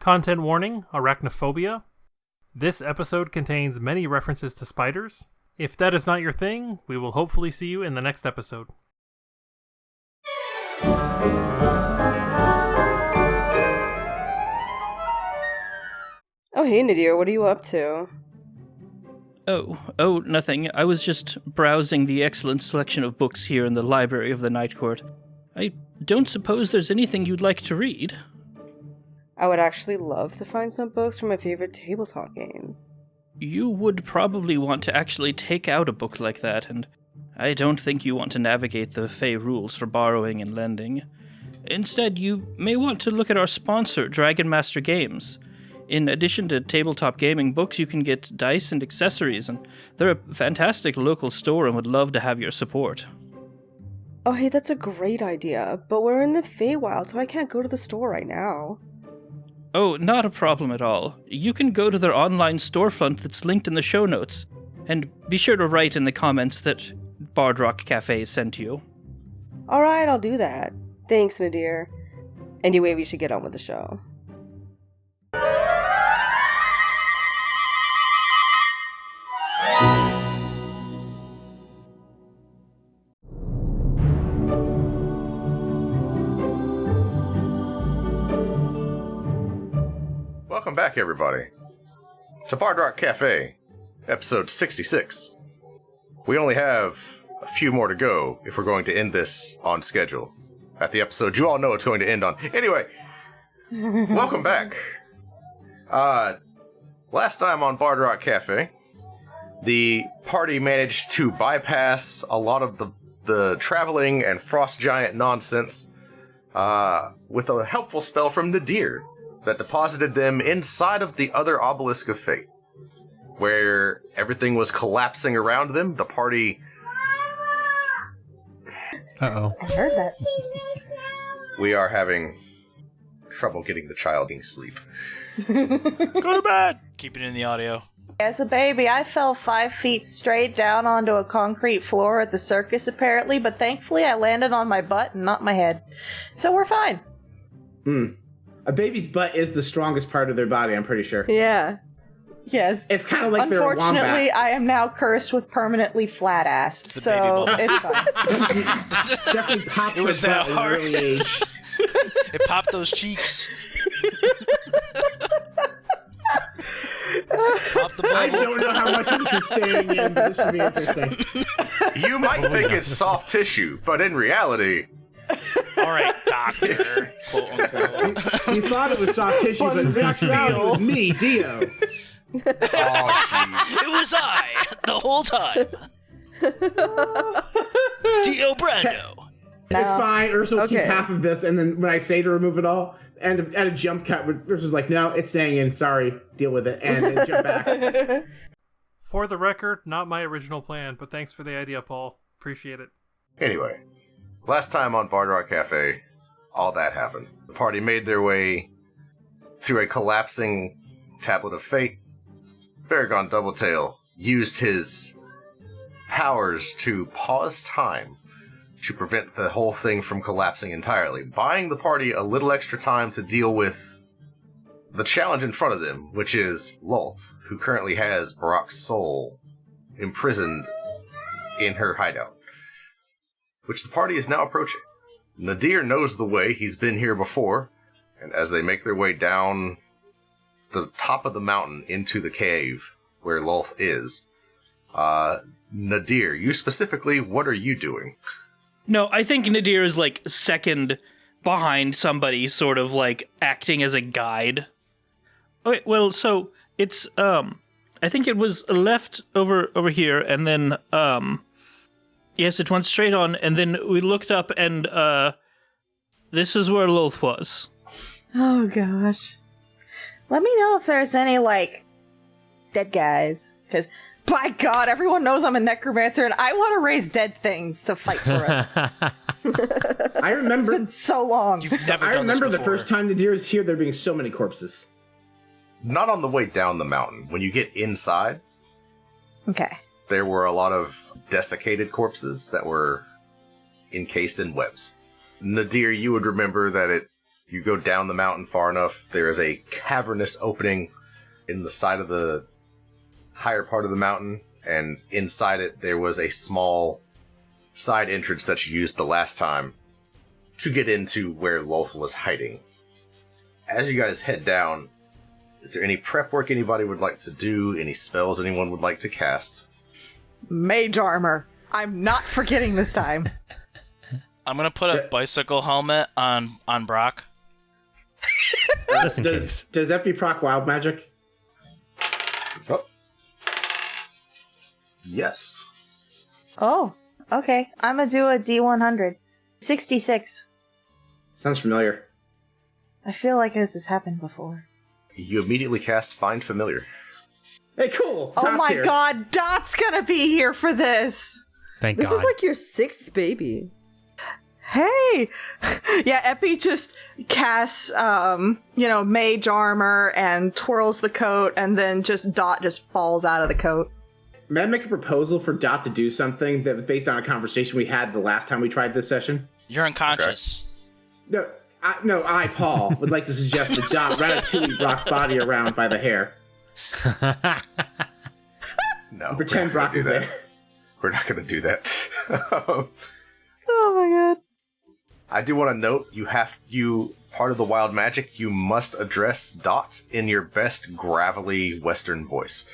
Content warning, arachnophobia. This episode contains many references to spiders. If that is not your thing, we will hopefully see you in the next episode. Oh, hey, Nadir, what are you up to? Oh, nothing. I was just browsing the excellent selection of books here in the library of the Night Court. I don't suppose there's anything you'd like to read? I would actually love to find some books from my favorite tabletop games. You would probably want to actually take out a book like that, and I don't think you want to navigate the Fey rules for borrowing and lending. Instead, you may want to look at our sponsor, Dragon Master Games. In addition to tabletop gaming books, you can get dice and accessories, and they're a fantastic local store and would love to have your support. Oh, hey, that's a great idea, but we're in the Feywild, so I can't go to the store right now. Oh, not a problem at all. You can go to their online storefront that's linked in the show notes, and be sure to write in the comments that Bard Rock Cafe sent you. Alright, I'll do that. Thanks, Nadir. Anyway, we should get on with the show. Welcome back, everybody, to Bard Rock Cafe, episode 66. We only have a few more to go if we're going to end this on schedule. At the episode you all know it's going to end on. Anyway, welcome back. Last time on Bard Rock Cafe, the party managed to bypass a lot of the traveling and frost giant nonsense with a helpful spell from Nadir that deposited them inside of the other Obelisk of Fate, where everything was collapsing around them. The party... Uh-oh. I heard that. We are having trouble getting the child to sleep. Go to bed! Keep it in the audio. As a baby, I fell 5 feet straight down onto a concrete floor at the circus, apparently, but thankfully I landed on my butt and not my head. So we're fine. A baby's butt is the strongest part of their body, I'm pretty sure. Yeah. Yes. It's kind of like their wombat. Unfortunately, I am now cursed with permanently flat-assed, It's the so baby it's fine. Definitely popped It was her that butt hard. at an early age. It popped those cheeks. Pop the I bubble. don't know how much this is staying in, but this should be interesting. You might think it's soft tissue, but in reality... All right, doctor. Quote unquote. You thought it was soft tissue, but in reality it was me, Dio. Oh, jeez. It was I the whole time. Dio Brando. It's fine. Ursa will keep Okay. half of this, and then when I say to remove it all, and at a jump cut, Ursa's like, no, it's staying in. Sorry, deal with it. And then jump back. For the record, not my original plan, but thanks for the idea, Paul. Appreciate it. Anyway, last time on Bard Rock Cafe, all that happened. The party made their way through a collapsing tablet of fate. Baragon Doubletail used his powers to pause time to prevent the whole thing from collapsing entirely, buying the party a little extra time to deal with the challenge in front of them, which is Lolth, who currently has Barak's soul imprisoned in her hideout, which the party is now approaching. Nadir knows the way, he's been here before, and as they make their way down the top of the mountain into the cave where Lolth is, Nadir, you specifically, what are you doing? No, I think Nadir is like second behind somebody, sort of like acting as a guide. Okay, well, so it's I think it was left over here, and then yes, it went straight on, and then we looked up, and this is where Lolth was. Oh gosh. Let me know if there's any, like, dead guys. Because, by God, everyone knows I'm a necromancer and I want to raise dead things to fight for us. I remember. It's been so long. You've never I done this remember the before. first time Nadir was here, there being so many corpses. Not on the way down the mountain. When you get inside, Okay. there were a lot of desiccated corpses that were encased in webs. Nadir, you would remember that You go down the mountain far enough, there is a cavernous opening in the side of the higher part of the mountain, and inside it there was a small side entrance that you used the last time to get into where Lolth was hiding. As you guys head down, is there any prep work anybody would like to do? Any spells anyone would like to cast? Mage armor. I'm not forgetting this time. I'm gonna put a bicycle helmet on Brock. Just in case. Does Epi proc wild magic? Oh. Yes. Oh, okay. I'm gonna do a D100. 66. Sounds familiar. I feel like this has happened before. You immediately cast Find Familiar. Hey, cool. Oh Dot's my here. god, Dot's gonna be here for this! Thank This God. is like your 6th baby. Hey! Yeah, Epi just casts, mage armor and twirls the coat, and then Dot just falls out of the coat. May I make a proposal for Dot to do something that was based on a conversation we had the last time we tried this session? You're unconscious. No, I, Paul, would like to suggest that Dot ratatouille Brock's body around by the hair. No. Pretend we're not Brock gonna is do that. there. We're not going to do that. Oh my god. I do want to note, part of the wild magic, you must address Dot in your best gravelly Western voice.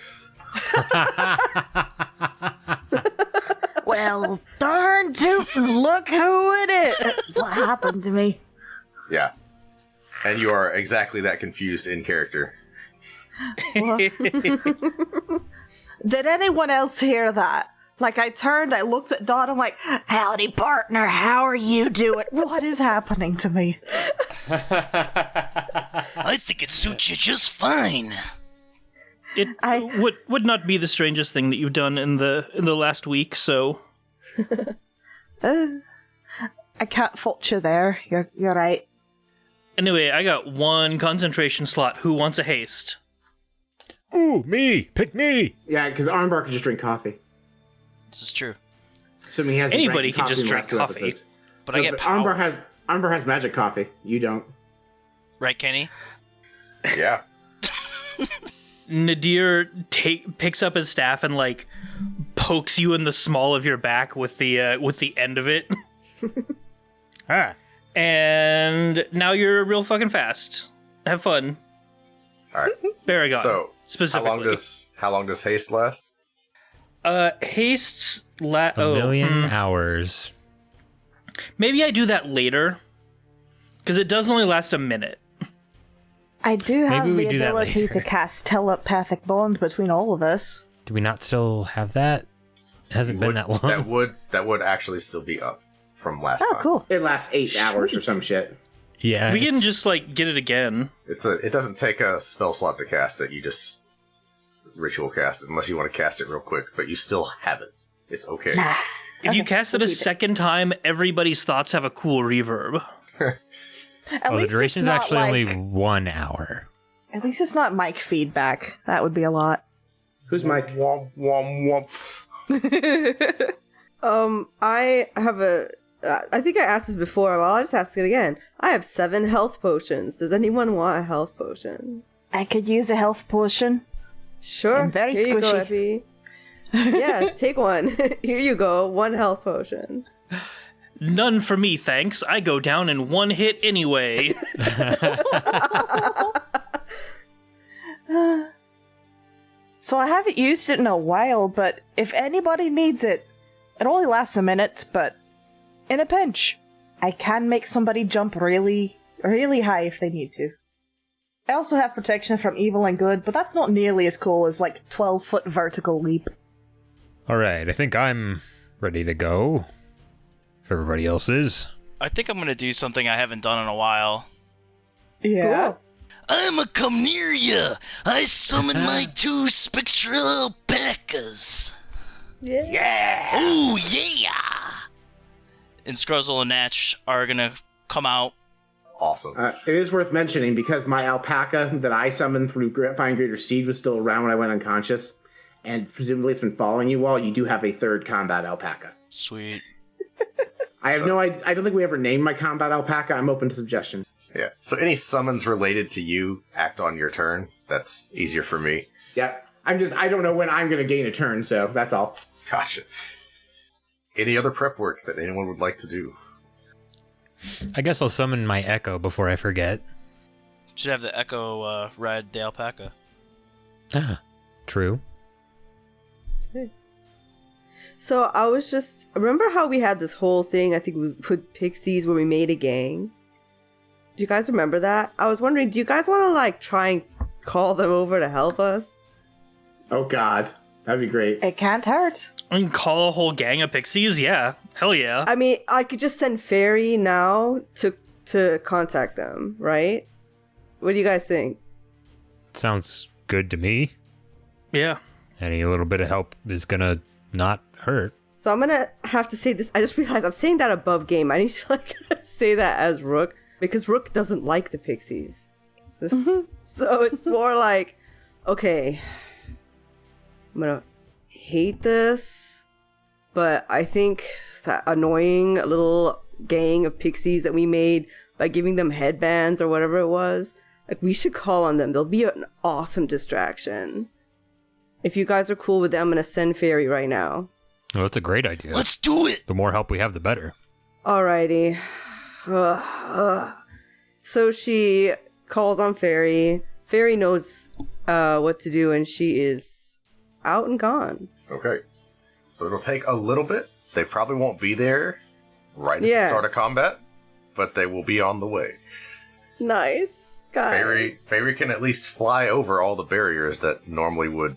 Well, darn tootin', look who it is! What happened to me? Yeah. And you are exactly that confused in character. Did anyone else hear that? Like, I turned, I looked at Dot, I'm like, howdy, partner, how are you doing? What is happening to me? I think it suits you just fine. It would not be the strangest thing that you've done in the last week, so... I can't fault you there. You're right. Anyway, I got one concentration slot. Who wants a haste? Ooh, me! Pick me! Yeah, because Armbar can just drink coffee. This is true. Assuming he hasn't Anybody drank can just in the drink last two coffee. episodes. But I No, get power. Armbar has magic coffee. You don't. Right, Kenny? Yeah. Nadir picks up his staff and, like, pokes you in the small of your back with the end of it. Ah. And now you're real fucking fast. Have fun. All right. Baragon, So, specifically. how long does haste last? Haste's A million hours. Maybe I do that later. Because it does only last a minute. I do have Maybe we the do that ability later. to cast telepathic bond between all of us. Do we not still have that? It hasn't been that long. That would actually still be up from last Oh, time. cool. It lasts 8 hours or some shit. Yeah. We can it's- just, like, get it again. It doesn't take a spell slot to cast it. You just ritual cast it unless you want to cast it real quick, but you still have it. It's okay. If you Okay, cast it we'll a keep it. second time, everybody's thoughts have a cool reverb. At Oh, the least duration's it's not actually like, only 1 hour. At least it's not mic feedback. That would be a lot. Who's Mike? Womp, womp, womp. I have I think I asked this before, well, I'll just ask it again. I have 7 health potions. Does anyone want a health potion? I could use a health potion. Sure. I'm very Here you go, squishy. Epi. Yeah, take one. Here you go. 1 health potion. None for me, thanks. I go down in 1 hit anyway. So I haven't used it in a while, but if anybody needs it, it only lasts a minute, but in a pinch, I can make somebody jump really, really high if they need to. I also have protection from evil and good, but that's not nearly as cool as, like, 12-foot vertical leap. Alright, I think I'm ready to go. If everybody else is. I think I'm gonna do something I haven't done in a while. Yeah. Cool. I'ma come near ya. I summon my 2 spectral alpacas. Yeah. Oh yeah! And Scruzzle and Natch are gonna come out. Awesome. It is worth mentioning because my alpaca that I summoned through Find Greater Siege was still around when I went unconscious, and presumably it's been following you all. You do have a 3rd combat alpaca. Sweet. I have no idea. I don't think we ever named my combat alpaca. I'm open to suggestion. Yeah. So any summons related to you act on your turn. That's easier for me. Yeah. I don't know when I'm going to gain a turn, so that's all. Gotcha. Any other prep work that anyone would like to do? I guess I'll summon my Echo before I forget. Should have the Echo ride the alpaca. Ah, true. So I was just... Remember how we had this whole thing, I think we put pixies where we made a gang? Do you guys remember that? I was wondering, do you guys want to, like, try and call them over to help us? Oh, God. That'd be great. It can't hurt. I can call a whole gang of pixies? Yeah. Hell yeah. I mean, I could just send Fairy now to contact them, right? What do you guys think? Sounds good to me. Yeah. Any little bit of help is gonna not hurt. So I'm gonna have to say this. I just realized I'm saying that above game. I need to like say that as Rook because Rook doesn't like the pixies. So it's more like, okay, I'm gonna hate this, but I think that annoying little gang of pixies that we made by giving them headbands or whatever it was, like we should call on them. They'll be an awesome distraction. If you guys are cool with it, I'm gonna send Fairy right now. Well, that's a great idea. Let's do it! The more help we have, the better. Alrighty. So she calls on Fairy. Fairy knows what to do, and she is out and gone. Okay. So it'll take a little bit. They probably won't be there right at the start of combat, but they will be on the way. Nice, guys. Fairy can at least fly over all the barriers that normally would.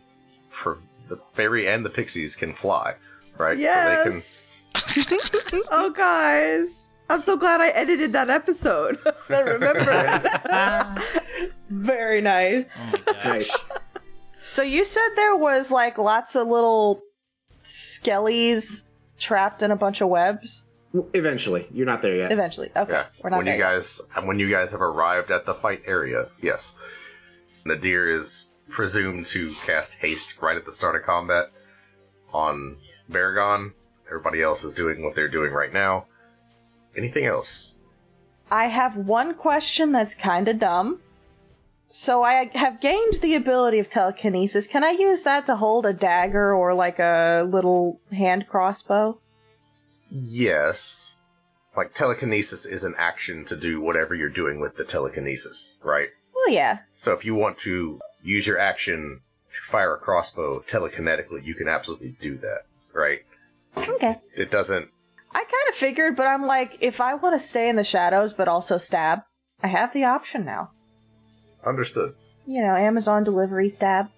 For the Fairy and the pixies can fly, right? Yes. So they can. Oh, guys. I'm so glad I edited that episode. I remember it. Very nice. Oh my gosh. Nice. So you said there was like lots of little skellies trapped in a bunch of webs? Eventually. You're not there yet. Eventually. Okay. Yeah. We're not when there you guys have arrived at the fight area, yes. Nadir is presumed to cast haste right at the start of combat on Baragon. Everybody else is doing what they're doing right now. Anything else? I have one question that's kind of dumb. So I have gained the ability of telekinesis. Can I use that to hold a dagger or like a little hand crossbow? Yes. Like, telekinesis is an action to do whatever you're doing with the telekinesis, right? Well, yeah. So if you want to use your action to fire a crossbow telekinetically, you can absolutely do that, right? Okay. It doesn't... I kind of figured, but I'm like, if I want to stay in the shadows but also stab, I have the option now. Understood. You know, Amazon delivery stab.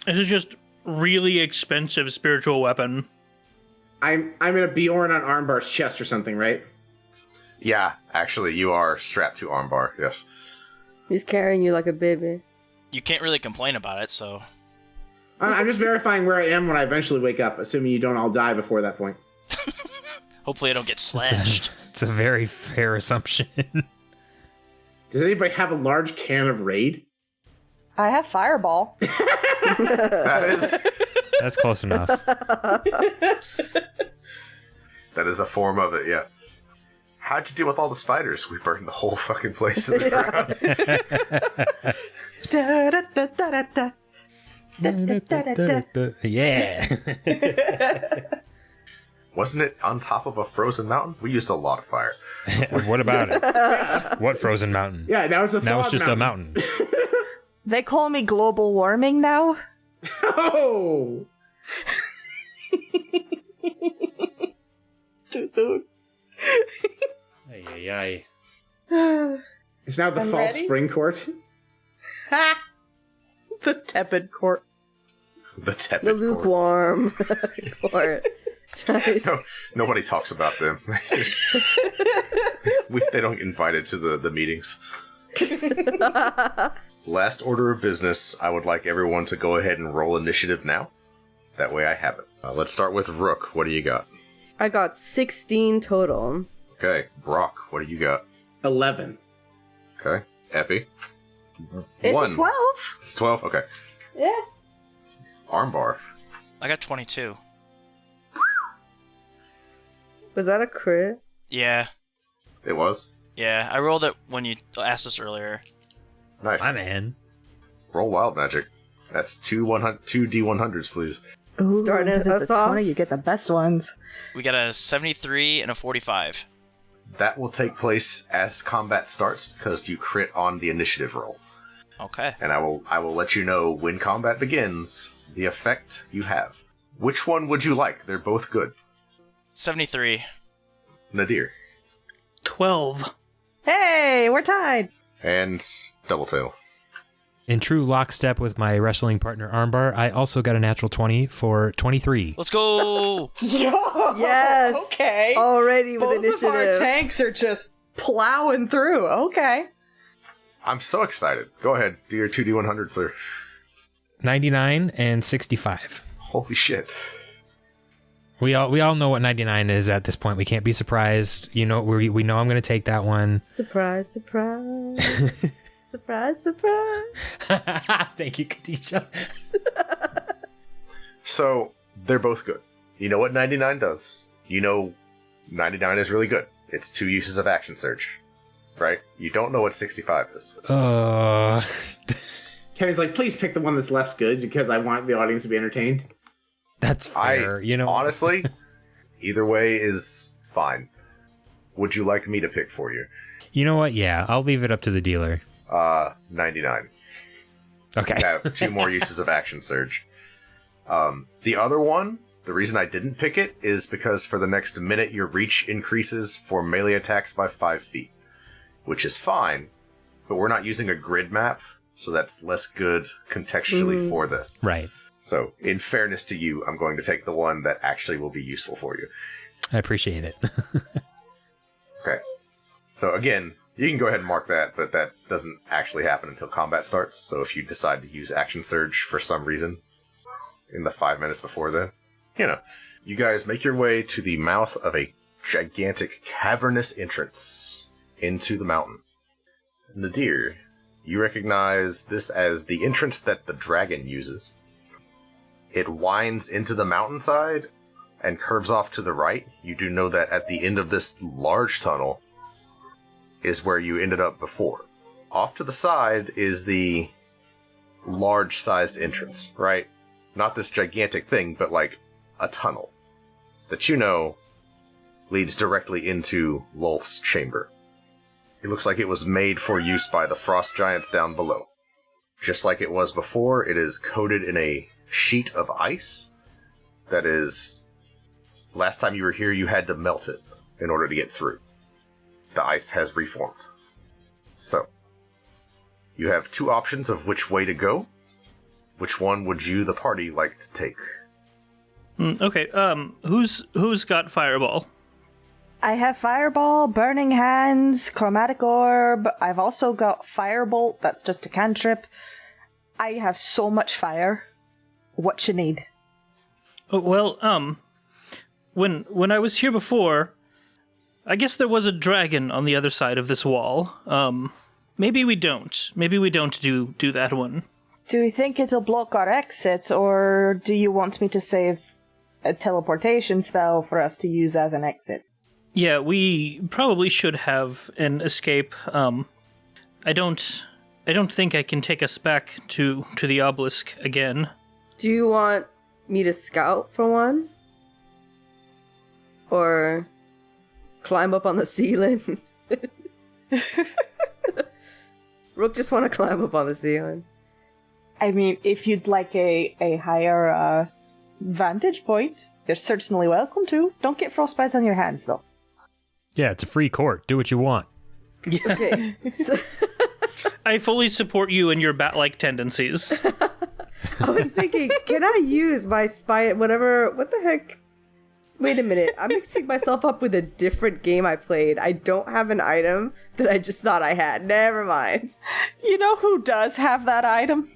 This is just really expensive spiritual weapon. I'm in a Bjorn on Armbar's chest or something, right? Yeah, actually, you are strapped to Armbar, yes. He's carrying you like a baby. You can't really complain about it, so... I'm just verifying where I am when I eventually wake up, assuming you don't all die before that point. Hopefully I don't get slashed. It's a very fair assumption. Does anybody have a large can of Raid? I have Fireball. That's close enough. That is a form of it, yeah. How'd you deal with all the spiders? We burned the whole fucking place to the ground. Yeah. Wasn't it on top of a frozen mountain? We used a lot of fire. What about it? What frozen mountain? Yeah, now it's a Now it's fog just mountain. a mountain. They call me global warming now. Oh! Too soon. Ay. It's now the I'm false ready? spring court. Ha! The tepid court. The tepid The court. lukewarm court. Nice. No, nobody talks about them. They don't get invited to the meetings. Last order of business, I would like everyone to go ahead and roll initiative now. That way I have it. Let's start with Rook. What do you got? I got 16 total. Okay. Brock, what do you got? 11. Okay. Epi? It's 1. 12. It's 12? Okay. Yeah. Armbar. I got 22. Was that a crit? Yeah. It was? Yeah, I rolled it when you asked us earlier. Nice. My man. Roll wild magic. That's two D100s, please. Ooh, Starting because us it's a off. 20, you get the best ones. We got a 73 and a 45. That will take place as combat starts because you crit on the initiative roll. Okay. And I will let you know when combat begins the effect you have. Which one would you like? They're both good. 73. Nadir. 12. Hey, we're tied. And Doubletail. In true lockstep with my wrestling partner Armbar, I also got a natural 20 for 23. Let's go! Yes. Okay. Already with Both of our initiative. tanks are just plowing through. Okay. I'm so excited. Go ahead. Do your 2D100s, sir. 99 and 65. Holy shit. We all know what 99 is at this point. We can't be surprised. You know, we know I'm going to take that one. Surprise, surprise. Surprise, surprise. Thank you, Khadija. So, they're both good. You know what 99 does. You know 99 is really good. It's 2 uses of action surge. Right? You don't know what 65 is. Kevin's like, please pick the one that's less good because I want the audience to be entertained. That's fair, you know. Honestly, either way is fine. Would you like me to pick for you? You know what? Yeah, I'll leave it up to the dealer. 99. Okay. You have 2 more uses of action surge. The other one, the reason I didn't pick it is because for the next minute your reach increases for melee attacks by 5 feet. Which is fine, but we're not using a grid map, so that's less good contextually for this. Right. So, in fairness to you, I'm going to take the one that actually will be useful for you. I appreciate it. Okay. So again, you can go ahead and mark that, but that doesn't actually happen until combat starts, so if you decide to use Action Surge for some reason in the 5 minutes before then, you guys make your way to the mouth of a gigantic cavernous entrance into the mountain. Nadir, you recognize this as the entrance that the dragon uses. It winds into the mountainside and curves off to the right. You do know that at the end of this large tunnel is where you ended up before. Off to the side is the large-sized entrance, right? Not this gigantic thing, but like a tunnel that leads directly into Lolth's chamber. It looks like it was made for use by the frost giants down below. Just like it was before, it is coated in a sheet of ice that is... Last time you were here, you had to melt it in order to get through. The ice has reformed. So, you have 2 options of which way to go. Which one would you, the party, like to take? Okay, who's got Fireball? I have Fireball, Burning Hands, Chromatic Orb. I've also got Firebolt. That's just a cantrip. I have so much fire. What you need? Oh, well, when I was here before, I guess there was a dragon on the other side of this wall. Maybe we don't. Maybe we don't do that one. Do you think it'll block our exit, or do you want me to save a teleportation spell for us to use as an exit? Yeah, we probably should have an escape. I don't think I can take us back to the obelisk again. Do you want me to scout for one? Or climb up on the ceiling? Rook just want to climb up on the ceiling. I mean, if you'd like a higher vantage point, you're certainly welcome to. Don't get frostbites on your hands, though. Yeah, it's a free court. Do what you want. Okay. I fully support you and your bat-like tendencies. I was thinking, can I use my spy, what the heck? Wait a minute, I'm mixing myself up with a different game I played. I don't have an item that I just thought I had. Never mind. You know who does have that item?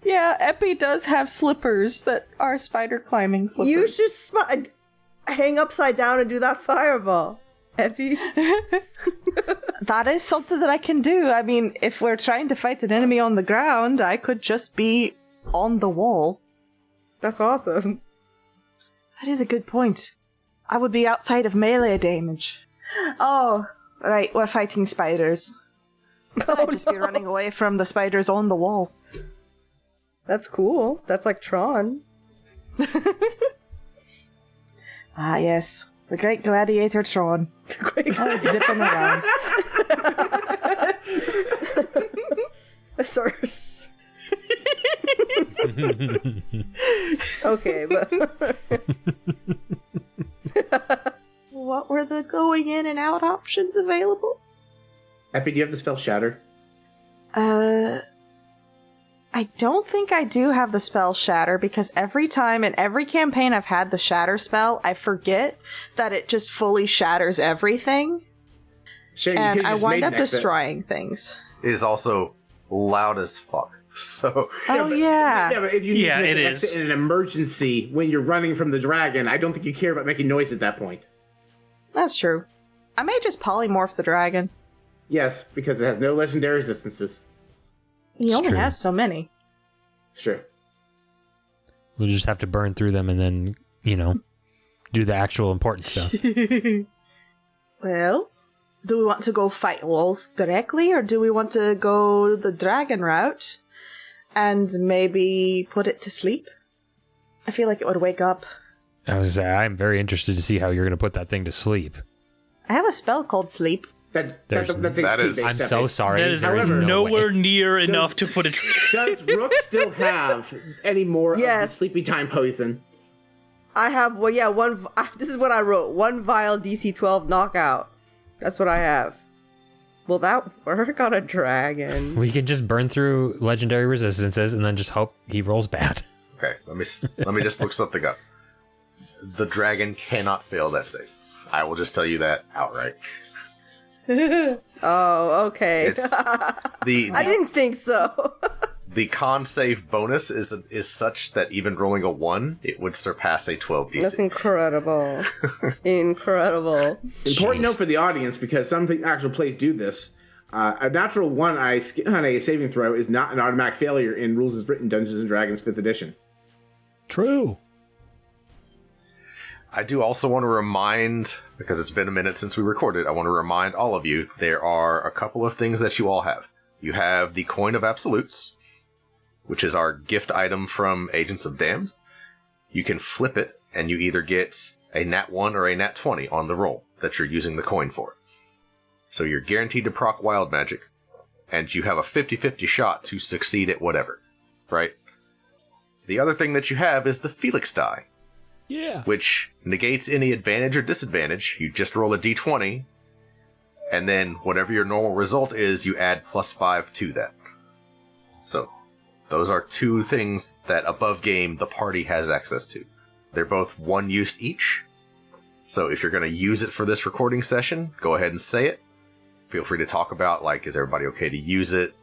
Yeah, Epi does have slippers that are spider climbing slippers. You should hang upside down and do that fireball, Epi. That is something that I can do. I mean, if we're trying to fight an enemy on the ground, I could just be on the wall. That's awesome. That is a good point. I would be outside of melee damage. Oh, Right, we're fighting spiders. I'd just be running away from the spiders on the wall. That's cool. That's like Tron. Ah, yes. The great gladiator Tron. I was zipping around. Sorry. Okay, but What were the going in and out options available? Epi, do you have the spell Shatter? I don't think I do have the spell Shatter, because every time in every campaign I've had the Shatter spell, I forget that it just fully shatters everything. Shane, you And could've I just wind made up an exit. destroying things. It is also loud as fuck. So Oh, yeah. Yeah, but if you need Yeah, to make it an is. exit in an emergency when you're running from the dragon, I don't think you care about making noise at that point. That's true. I may just polymorph the dragon. Yes, because it has no legendary resistances. He It's only true. has so many. Sure. We'll just have to burn through them and then, do the actual important stuff. Well, do we want to go fight Lolth directly, or do we want to go the dragon route and maybe put it to sleep? I feel like it would wake up. I was I'm very interested to see how you're going to put that thing to sleep. I have a spell called Sleep. That's That HP is- based I'm so sorry. That is there However, no nowhere way. near enough to put it. Does Rook still have any more of Yes. the sleepy time poison? I have, this is what I wrote. 1 vial DC 12 knockout. That's what I have. Will that work on a dragon? We can just burn through legendary resistances and then just hope he rolls bad. okay, let me just look something up. The dragon cannot fail that save. I will just tell you that outright. Oh, okay. It's the I didn't think so. the con save bonus is such that even rolling a 1, it would surpass a 12 DC. That's incredible. Incredible. Important note for the audience, because some actual plays do this. A natural 1 on a saving throw is not an automatic failure in Rules as Written Dungeons & Dragons 5th edition. True. I do also want to remind, because it's been a minute since we recorded, I want to remind all of you, there are a couple of things that you all have. You have the Coin of Absolutes, which is our gift item from Agents of Damned. You can flip it, and you either get a nat 1 or a nat 20 on the roll that you're using the coin for. So you're guaranteed to proc wild magic, and you have a 50-50 shot to succeed at whatever, right? The other thing that you have is the Felix die, Yeah. which negates any advantage or disadvantage. You just roll a d20, and then whatever your normal result is, you add +5 to that. So, those are two things that above game the party has access to. They're both 1 use each. So if you're going to use it for this recording session, go ahead and say it. Feel free to talk about, like, is everybody okay to use it?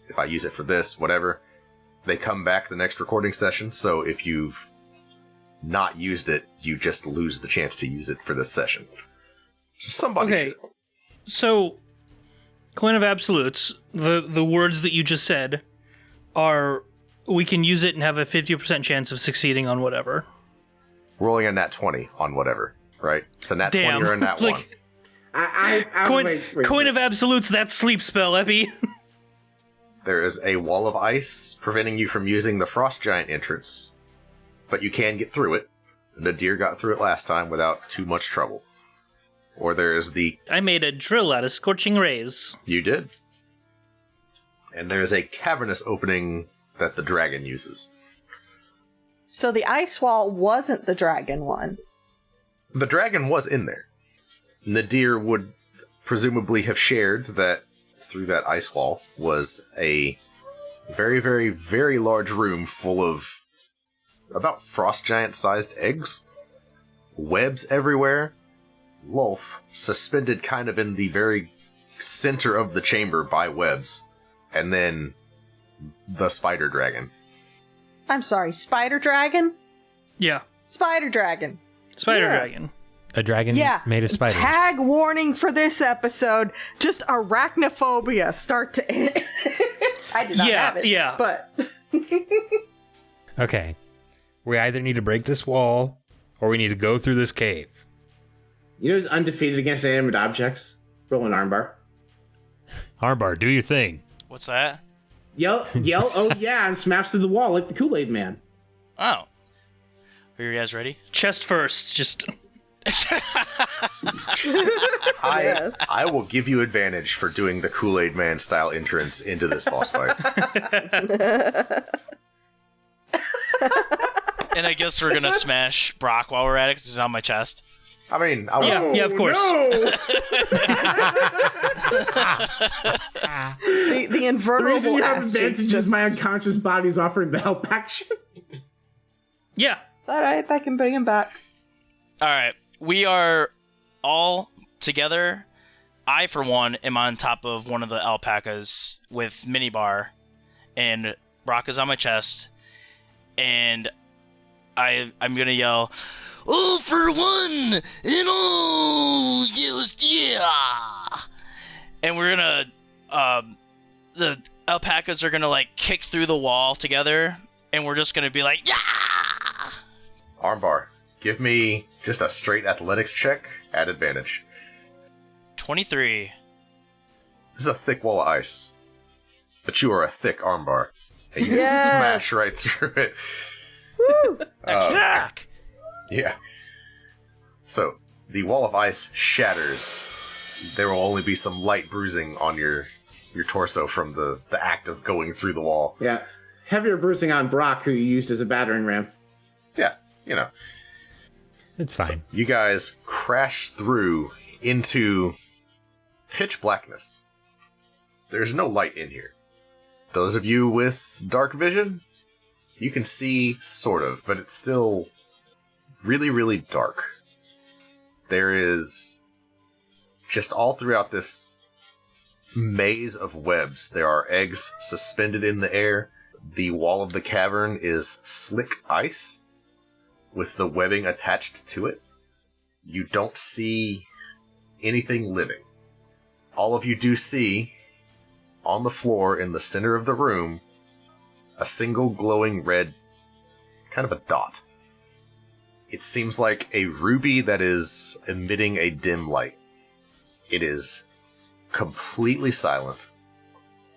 If I use it for this, whatever. They come back the next recording session, so if you've not used it, you just lose the chance to use it for this session. So somebody Okay. should. So, Coin of Absolutes, the words that you just said are, we can use it and have a 50% chance of succeeding on whatever. Rolling a nat 20 on whatever, right? It's a nat Damn. 20 or a nat Like, 1. Coin of Absolutes, that sleep spell, Epi. There is a wall of ice preventing you from using the Frost Giant entrance, but you can get through it. The deer got through it last time without too much trouble. Or there's the... I made a drill out of scorching rays. You did. And there's a cavernous opening that the dragon uses. So the ice wall wasn't the dragon one. The dragon was in there. And the deer would presumably have shared that through that ice wall was a very, very, very large room full of about frost giant sized eggs. Webs everywhere. Lolth suspended kind of in the very center of the chamber by webs. And then the spider dragon. I'm sorry, spider dragon? Yeah. Spider dragon. Spider Yeah. dragon. A dragon Yeah. made of spiders. Tag warning for this episode. Just arachnophobia start to end. I did not Yeah, have it. yeah. But Okay. We either need to break this wall or we need to go through this cave. You know who's undefeated against inanimate objects? Roll an armbar. Armbar, do your thing. What's that? Yell, oh yeah, and smash through the wall like the Kool-Aid Man. Oh. Are you guys ready? Chest first, just. I will give you advantage for doing the Kool-Aid Man style entrance into this boss fight. And I guess we're gonna smash Brock while we're at it because he's on my chest. I mean, I was... Yeah, of course. The The invertible reason you have ass advantage cheeks is just... my unconscious body's offering the help action. Yeah. Alright, I can bring him back. All right, we are all together. I, for one, am on top of one of the alpacas with minibar, and Brock is on my chest, and I'm gonna yell, All for one and all, yes, yeah. and we're gonna, the alpacas are gonna like kick through the wall together, and we're just gonna be like, yeah. Armbar, give me just a straight athletics check at advantage. 23. This is a thick wall of ice, but you are a thick armbar, and you Yes! smash right through it. Woo! Jack. Yeah. So, the wall of ice shatters. There will only be some light bruising on your torso from the act of going through the wall. Yeah. Heavier bruising on Brock, who you used as a battering ram. Yeah, you know. It's fine. You guys crash through into pitch blackness. There's no light in here. Those of you with dark vision, you can see sort of, but it's still really, really dark. There is just all throughout this maze of webs, there are eggs suspended in the air. The wall of the cavern is slick ice with the webbing attached to it. You don't see anything living. All of you do see, on the floor in the center of the room, a single glowing red, kind of a dot. It seems like a ruby that is emitting a dim light. It is completely silent.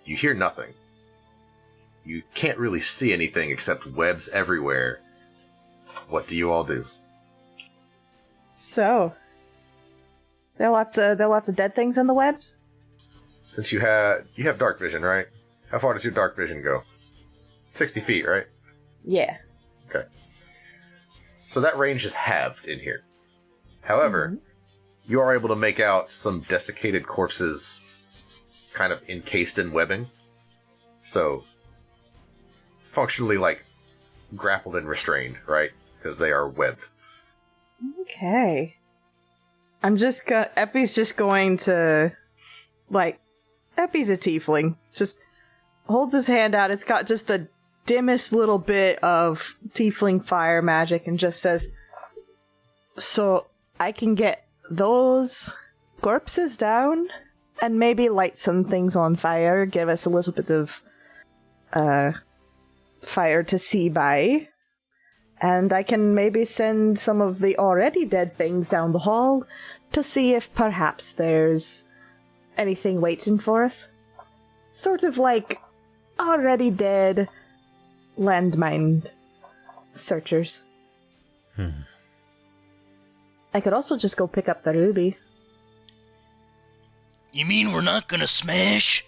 You hear nothing. You can't really see anything except webs everywhere. What do you all do? So, there are lots of dead things in the webs. Since you have dark vision, right? How far does your dark vision go? 60 feet, right? Yeah. Okay. So that range is halved in here. However, you are able to make out some desiccated corpses kind of encased in webbing. So, functionally like grappled and restrained, right? Because they are webbed. Okay. Epi's just going to, like, Epi's a tiefling. Just holds his hand out. It's got just the dimmest little bit of tiefling fire magic and just says, so I can get those corpses down and maybe light some things on fire, give us a little bit of fire to see by. And I can maybe send some of the already dead things down the hall to see if perhaps there's anything waiting for us. Sort of like already dead landmine searchers. I could also just go pick up the ruby. You mean we're not gonna smash?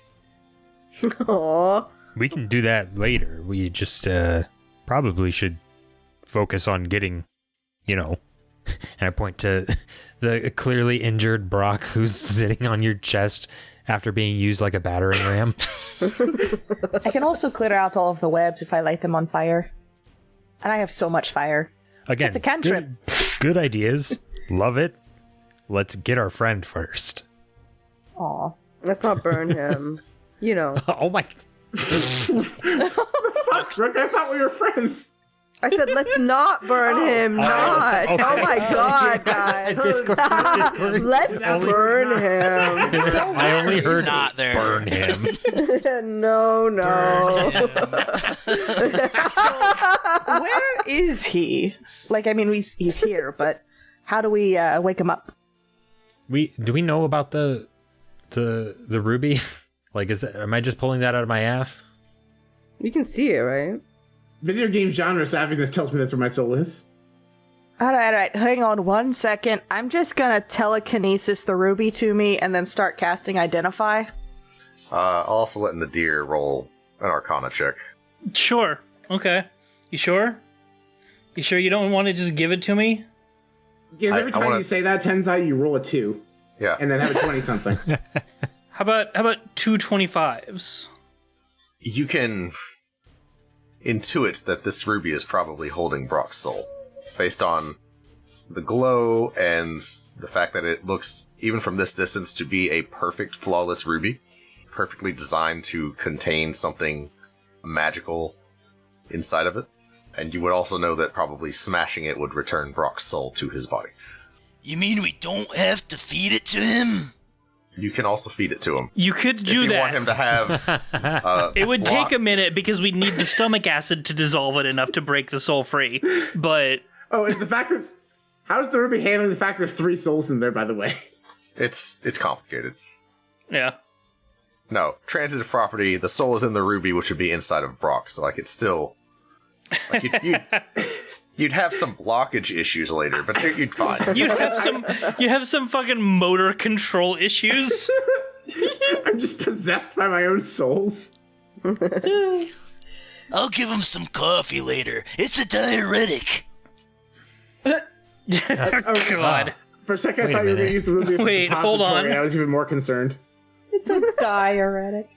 Aww. We can do that later. We just probably should focus on getting, and I point to the clearly injured Brock who's sitting on your chest after being used like a battering ram. I can also clear out all of the webs if I light them on fire. And I have so much fire. Again, It's a cantrip. Good ideas. Love it. Let's get our friend first. Aw. Let's not burn him. Oh my... Fuck, Rook, I thought we were friends. I said, let's not burn him, not. okay. Oh my god, guys. Discord. Let's burn him. I only heard Not there. burn him. No. Where is he? Like, I mean, he's here, but how do we wake him up? Do we know about the the ruby? Like, am I just pulling that out of my ass? You can see it, right? Video game genre savageness tells me that's where my soul is. Alright, hang on 1 second. I'm just gonna telekinesis the ruby to me and then start casting Identify. I'll also let Nadir roll an Arcana check. Sure. Okay. You sure? You sure you don't want to just give it to me? Because every time you say that, turns out you roll a 2. Yeah. And then have a 20-something. How about 2 25s? You can intuit that this ruby is probably holding Brock's soul, based on the glow and the fact that it looks, even from this distance, to be a perfect, flawless ruby, perfectly designed to contain something magical inside of it. And you would also know that probably smashing it would return Brock's soul to his body. You mean we don't have to feed it to him? You can also feed it to him. You could do if you that. want him to have... it would take a minute because we'd need the stomach acid to dissolve it enough to break the soul free. But... Oh, is the fact that... How's the ruby handling the fact there's 3 souls in there, by the way? It's complicated. Yeah. No, transitive property, the soul is in the ruby, which would be inside of Brock, so, like, it's still... Like, you'd have some blockage issues later, but you'd fine. You'd have some fucking motor control issues. I'm just possessed by my own souls. I'll give him some coffee later. It's a diuretic. Oh, God. For a second, I thought you were going to use the ruby as a Wait, hold on. suppository, and I was even more concerned. It's a diuretic.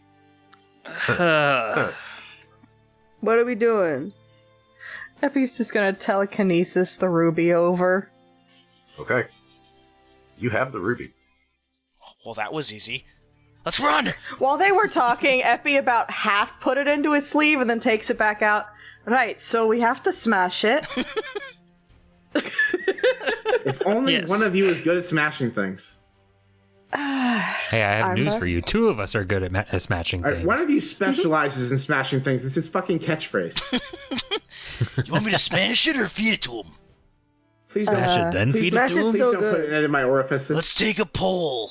What are we doing? Eppy's just gonna telekinesis the ruby over. Okay. You have the ruby. Well, that was easy. Let's run! While they were talking, Eppy about half put it into his sleeve and then takes it back out. Right, so we have to smash it. If only one of you is good at smashing things. Hey, I have news for you. 2 of us are good at smashing things. One of you specializes in smashing things. It's his fucking catchphrase. You want me to smash it or feed it to him? Please smash it, then feed it to him. Please so don't put it in my orifices. Let's take a poll.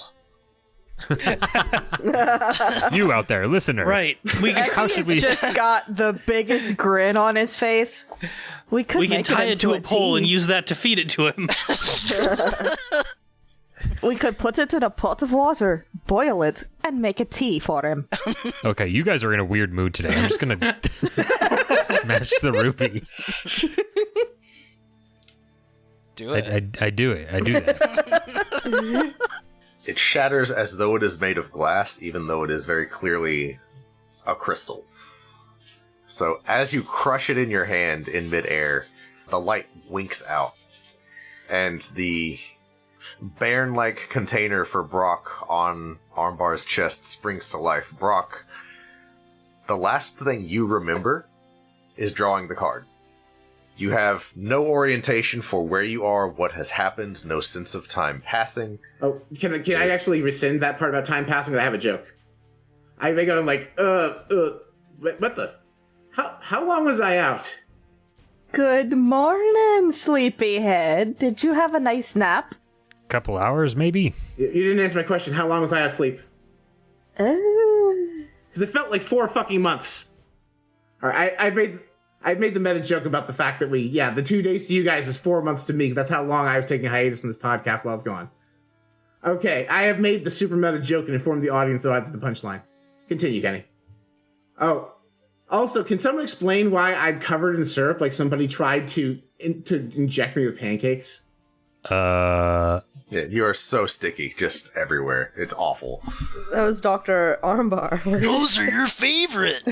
You out there, listener. Right. How should we... just got the biggest grin on his face. We can tie it to a pole and use that to feed it to him. We could put it in a pot of water, boil it, and make a tea for him. Okay, you guys are in a weird mood today. I'm just gonna smash the ruby. Do it. I do it. I do that. It shatters as though it is made of glass, even though it is very clearly a crystal. So as you crush it in your hand in midair, the light winks out, and the bairn-like container for Brock on Armbar's chest springs to life. Brock, the last thing you remember is drawing the card. You have no orientation for where you are, what has happened, no sense of time passing. Oh, can I actually rescind that part about time passing? I have a joke. I make it like, what the? How long was I out? Good morning, sleepyhead. Did you have a nice nap? Couple hours, maybe? You didn't answer my question. How long was I asleep? Because it felt like 4 fucking months. All right, I made the meta joke about the fact that the 2 days to you guys is 4 months to me. That's how long I was taking a hiatus from this podcast while I was gone. Okay, I have made the super meta joke and informed the audience that that's the punchline. Continue, Kenny. Oh, also, can someone explain why I'm covered in syrup like somebody tried to inject me with pancakes? Yeah, you are so sticky, just everywhere. It's awful. That was Dr. Armbar. Those are your favorite.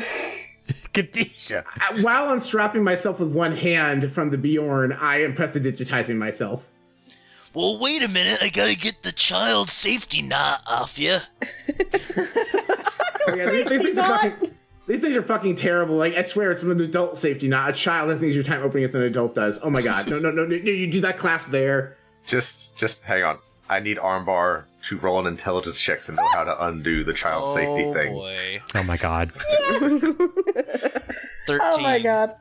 Kadisha. While unstrapping myself with one hand from the Bjorn, I am prestidigitizing myself. Well, wait a minute. I gotta get the child safety knot off you. These things are fucking terrible. Like, I swear it's an adult safety knot. A child has an easier time opening it than an adult does. Oh my god. No, you do that clasp there. Just hang on. I need Armbar to roll an intelligence check to know how to undo the child safety thing. Boy. Oh my god. Yes! 13. Oh my god.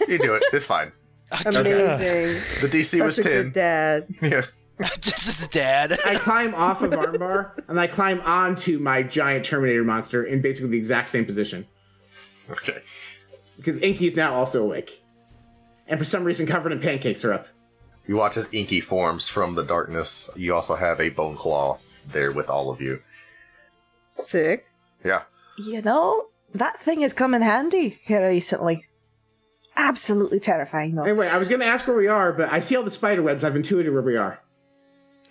You do it. It's fine. Amazing. The DC Such was a 10. good dad. Yeah. Just a dad. I climb off of Armbar, and I climb onto my giant Terminator monster in basically the exact same position. Okay. Because Inky's now also awake. And for some reason covered in pancake syrup. You watch as Inky forms from the darkness. You also have a Bone Claw there with all of you. Sick. Yeah. You know, that thing has come in handy here recently. Absolutely terrifying, though. Anyway, I was going to ask where we are, but I see all the spider webs. I've intuited where we are.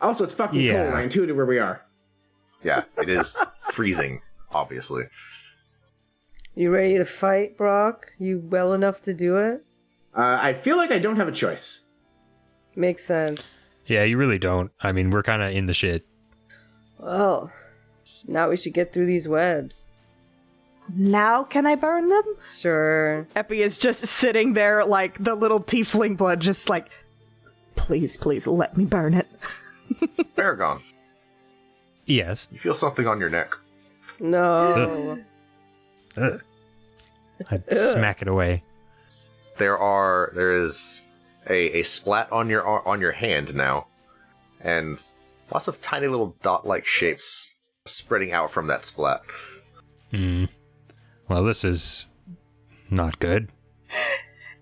Also, it's fucking cold. I intuited where we are. Yeah, it is freezing, obviously. You ready to fight, Brock? You well enough to do it? I feel like I don't have a choice. Makes sense. Yeah, you really don't. I mean, we're kind of in the shit. Well, now we should get through these webs. Now can I burn them? Sure. Epi is just sitting there like the little tiefling blood, just like, please, please let me burn it. Paragon. Yes. You feel something on your neck. No. I'd smack it away. There is a splat on your hand now, and lots of tiny little dot-like shapes spreading out from that splat. Well, this is not good.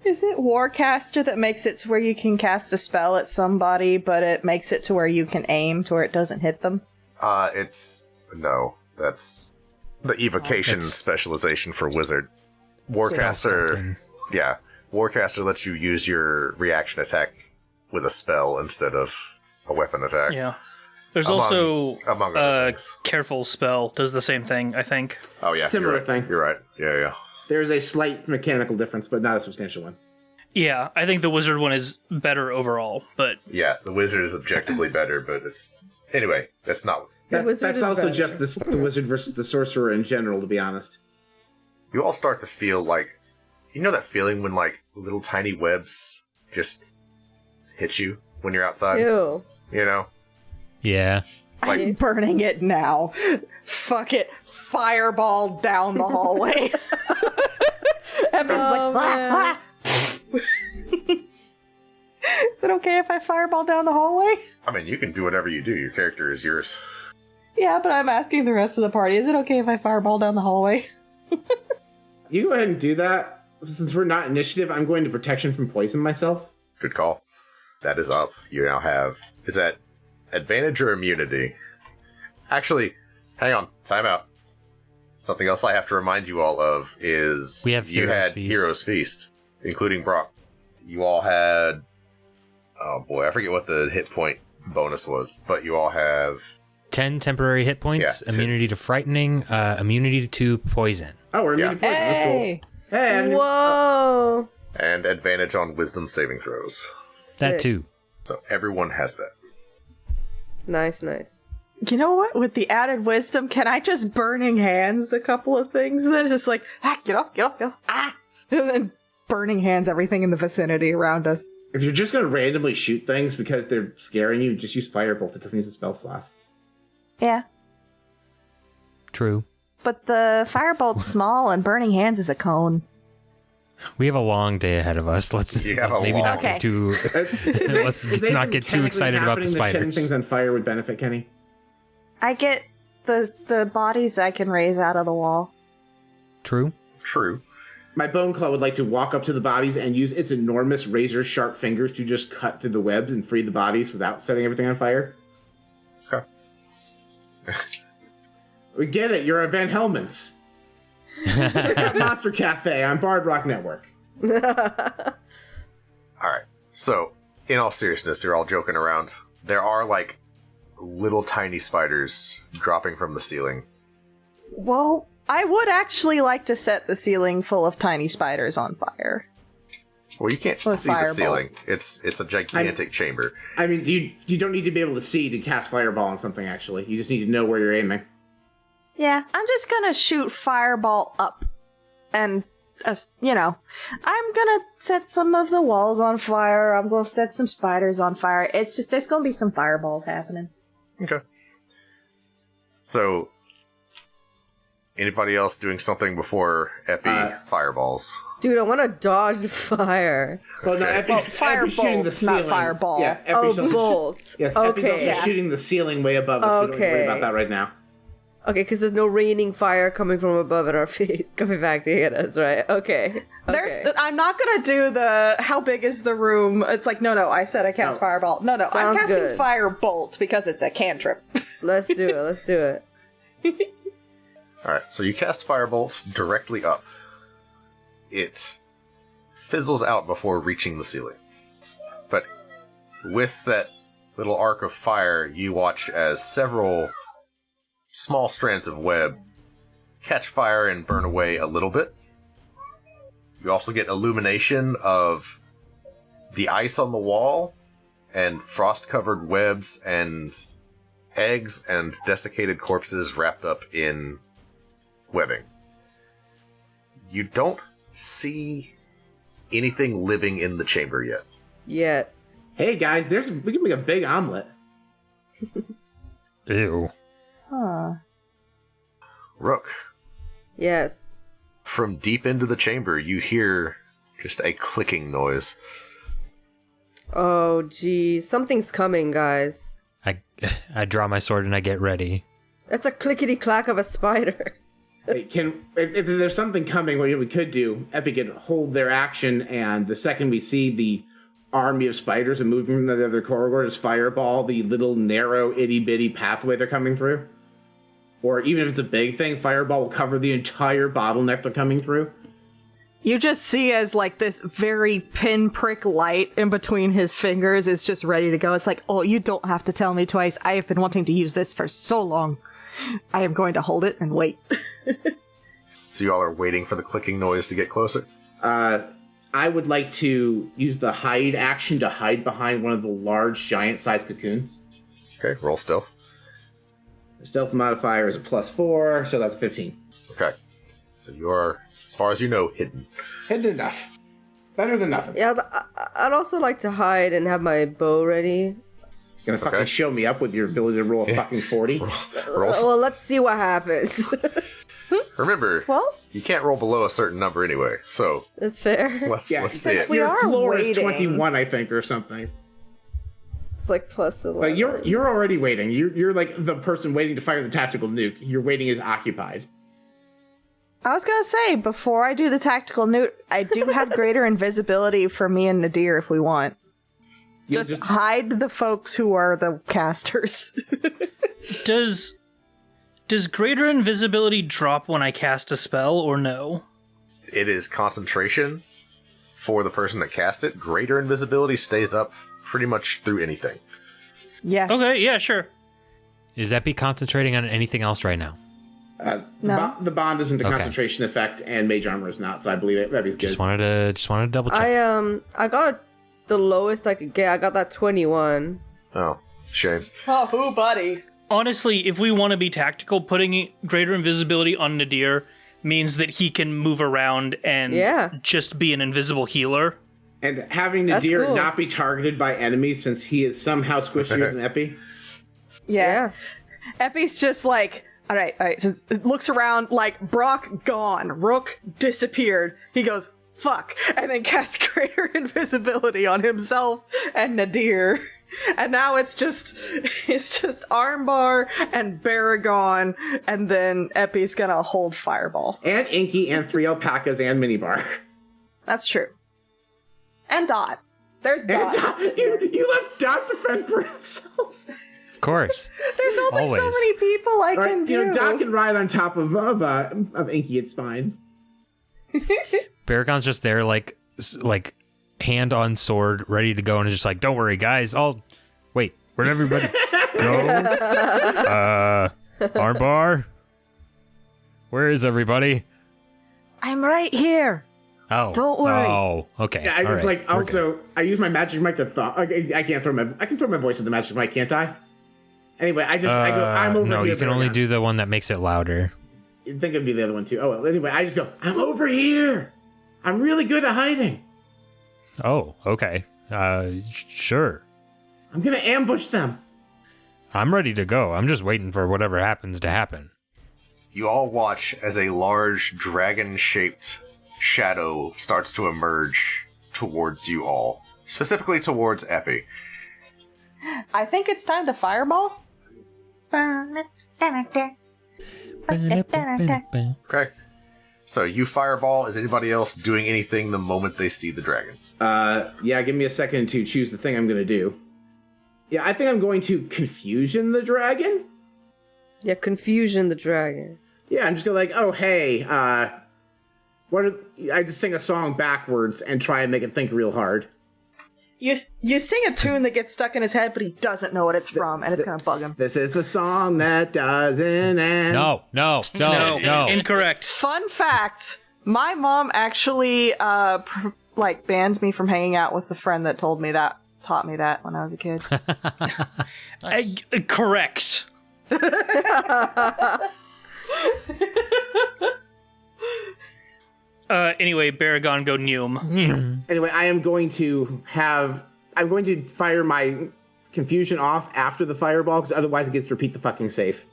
Is it Warcaster that makes it to where you can cast a spell at somebody, but it makes it to where you can aim to where it doesn't hit them? That's the evocation specialization for wizard. Warcaster, yeah. Warcaster lets you use your reaction attack with a spell instead of a weapon attack. Yeah. There's among other also things. Careful spell does the same thing, I think. Oh yeah, Similar you're right. thing. You're right. Yeah. There's a slight mechanical difference, but not a substantial one. Yeah, I think the wizard one is better overall, but Yeah, the wizard is objectively better, but it's anyway. That's not. That's also just the wizard versus the sorcerer in general, to be honest. You all start to feel like, you know that feeling when like little tiny webs just hit you when you're outside. Ew. You know. Yeah. I'm burning it now. Fuck it. Fireball down the hallway. Everyone's like, Is it okay if I fireball down the hallway? I mean, you can do whatever you do. Your character is yours. Yeah, but I'm asking the rest of the party, is it okay if I fireball down the hallway? You go ahead and do that. Since we're not initiative, I'm going to protection from poison myself. Good call. That is up. You now have... Is that advantage or immunity? Actually, hang on. Time out. Something else I have to remind you all of is... We have Hero's Feast. Hero's Feast, including Brock. You all had... Oh boy, I forget what the hit point bonus was, but you all have... 10 temporary hit points, Yeah, immunity to frightening, immunity to poison. Oh, we're immune to poison. That's cool. Hey, Whoa. And advantage on wisdom saving throws. That Sick. too. So everyone has that. Nice, nice. You know what? With the added wisdom, can I just burning hands a couple of things? And then it's just like, get off, ah! And then burning hands everything in the vicinity around us. if you're just going to randomly shoot things because they're scaring you, just use Firebolt. It doesn't use a spell slot. Yeah. True. But the Firebolt's small and burning hands is a cone. We have a long day ahead of us. Let's maybe not get too. Let's not get too excited about the spiders. Setting things on fire would benefit Kenny. I get the bodies I can raise out of the wall. True. True. My Bone Claw would like to walk up to the bodies and use its enormous razor-sharp fingers to just cut through the webs and free the bodies without setting everything on fire. Okay. We get it. You're a Van Helmens. Check out Monster Cafe on Bard Rock Network. All right. So, in all seriousness, you're all joking around. There are like little tiny spiders dropping from the ceiling. Well, I would actually like to set the ceiling full of tiny spiders on fire. Well, you can't With see the Fireball. ceiling. It's a gigantic chamber. I mean, you don't need to be able to see to cast Fireball on something, actually. You just need to know where you're aiming. Yeah, I'm just gonna shoot Fireball up. And, I'm gonna set some of the walls on fire. I'm gonna set some spiders on fire. It's just, there's gonna be some fireballs happening. Okay. So, anybody else doing something before Epi fireballs? Dude, I want to dodge the fire. Well, no, Epi's shooting the ceiling. Not fireball. Yeah, Epi's also bolts. Yes, Okay. Epi's also shooting the ceiling way above us. We don't worry about that right now. Okay, because there's no raining fire coming from above in our face, coming back to hit us, right? Okay. I'm not gonna do the how big is the room. It's like no. I said I cast fireball. No. I'm Sounds casting good. firebolt because it's a cantrip. Let's do it. Alright, so you cast Firebolt directly up. It fizzles out before reaching the ceiling. But with that little arc of fire, you watch as several small strands of web catch fire and burn away a little bit. You also get illumination of the ice on the wall and frost-covered webs and eggs and desiccated corpses wrapped up in webbing. You don't see anything living in the chamber yet. Hey guys, we can make a big omelet. Ew. Huh. Rook, Yes. from deep into the chamber, you hear just a clicking noise. Oh, geez. Something's coming, guys. I draw my sword and I get ready. That's a clickety-clack of a spider. Hey, if there's something coming, what we could do, Epi could hold their action, and the second we see the army of spiders and moving from the other corridor, just fireball the little narrow itty-bitty pathway they're coming through. Or even if it's a big thing, fireball will cover the entire bottleneck they're coming through. You just see as like this very pinprick light in between his fingers is just ready to go. It's like, oh, you don't have to tell me twice. I have been wanting to use this for so long. I am going to hold it and wait. So you all are waiting for the clicking noise to get closer? I would like to use the hide action to hide behind one of the large giant-sized cocoons. Okay, roll stealth. The stealth modifier is a +4, so that's 15. Okay. So you are, as far as you know, hidden. Hidden enough. Better than nothing. Yeah, I'd also like to hide and have my bow ready. Gonna fucking show me up with your ability to roll a fucking 40? Well, let's see what happens. Remember, you can't roll below a certain number anyway, so That's fair. let's see it. We Your are floor is waiting. 21, I think, or something. It's like +11. But you're already waiting. You're like the person waiting to fire the tactical nuke. Your waiting is occupied. I was gonna say, before I do the tactical nuke, I do have greater invisibility for me and Nadir if we want. Just hide the folks who are the casters. Does greater invisibility drop when I cast a spell, or no? It is concentration for the person that cast it. Greater invisibility stays up pretty much through anything. Yeah. Okay, yeah, sure. Is Epi concentrating on anything else right now? No. The bond isn't a Okay. concentration effect, and mage armor is not. So I believe that'd be good. Just wanted to double check. I got the lowest I could get. I got that 21. Oh, shame. Oh, buddy. Honestly, if we want to be tactical, putting greater invisibility on Nadir means that he can move around and just be an invisible healer. And having Nadir not be targeted by enemies since he is somehow squishier than Epi. Yeah. Epi's just like, all right. So it looks around like Brock gone. Rook disappeared. He goes, fuck. And then casts greater invisibility on himself and Nadir. And now it's just Armbar and Baragon, and then Epi's gonna hold Fireball. And Inky and 3 alpacas and Minibar. That's true. And Dot. There's Dot. You left Dot to fend for himself. Of course. There's only Always. so many people I can do. You know, Dot can ride on top of Inky. It's fine. Baragon's just there, like hand on sword, ready to go, and is just like, "Don't worry, guys. Wait. Where'd everybody go? Armbar. Where is everybody? I'm right here. Oh, don't worry. Oh, okay. Yeah, I All was right. like, also, I use my magic mic to I can throw my voice at the magic mic, can't I? Anyway, I go, I'm over here. No, you can only do the one that makes it louder. You'd think it'd be the other one too. Oh, well, anyway, I just go, I'm over here. I'm really good at hiding. Oh, okay. Sure. I'm gonna ambush them. I'm ready to go. I'm just waiting for whatever happens to happen. You all watch as a large dragon-shaped shadow starts to emerge towards you all, specifically towards Epi. I think it's time to fireball. Okay. So you fireball. Is anybody else doing anything the moment they see the dragon? Yeah, give me a second to choose the thing I'm going to do. Yeah, I think I'm going to confusion the dragon. Yeah, confusion the dragon. Yeah, I'm just going to oh, hey, I just sing a song backwards and try and make it think real hard. You sing a tune that gets stuck in his head, but he doesn't know what it's from, and it's gonna bug him. This is the song that doesn't end. No. Incorrect. Fun fact: my mom actually banned me from hanging out with the friend that taught me that when I was a kid. Correct. Anyway, Baragon, go Neum. Anyway, I'm going to fire my confusion off after the fireball, because otherwise it gets to repeat the fucking save.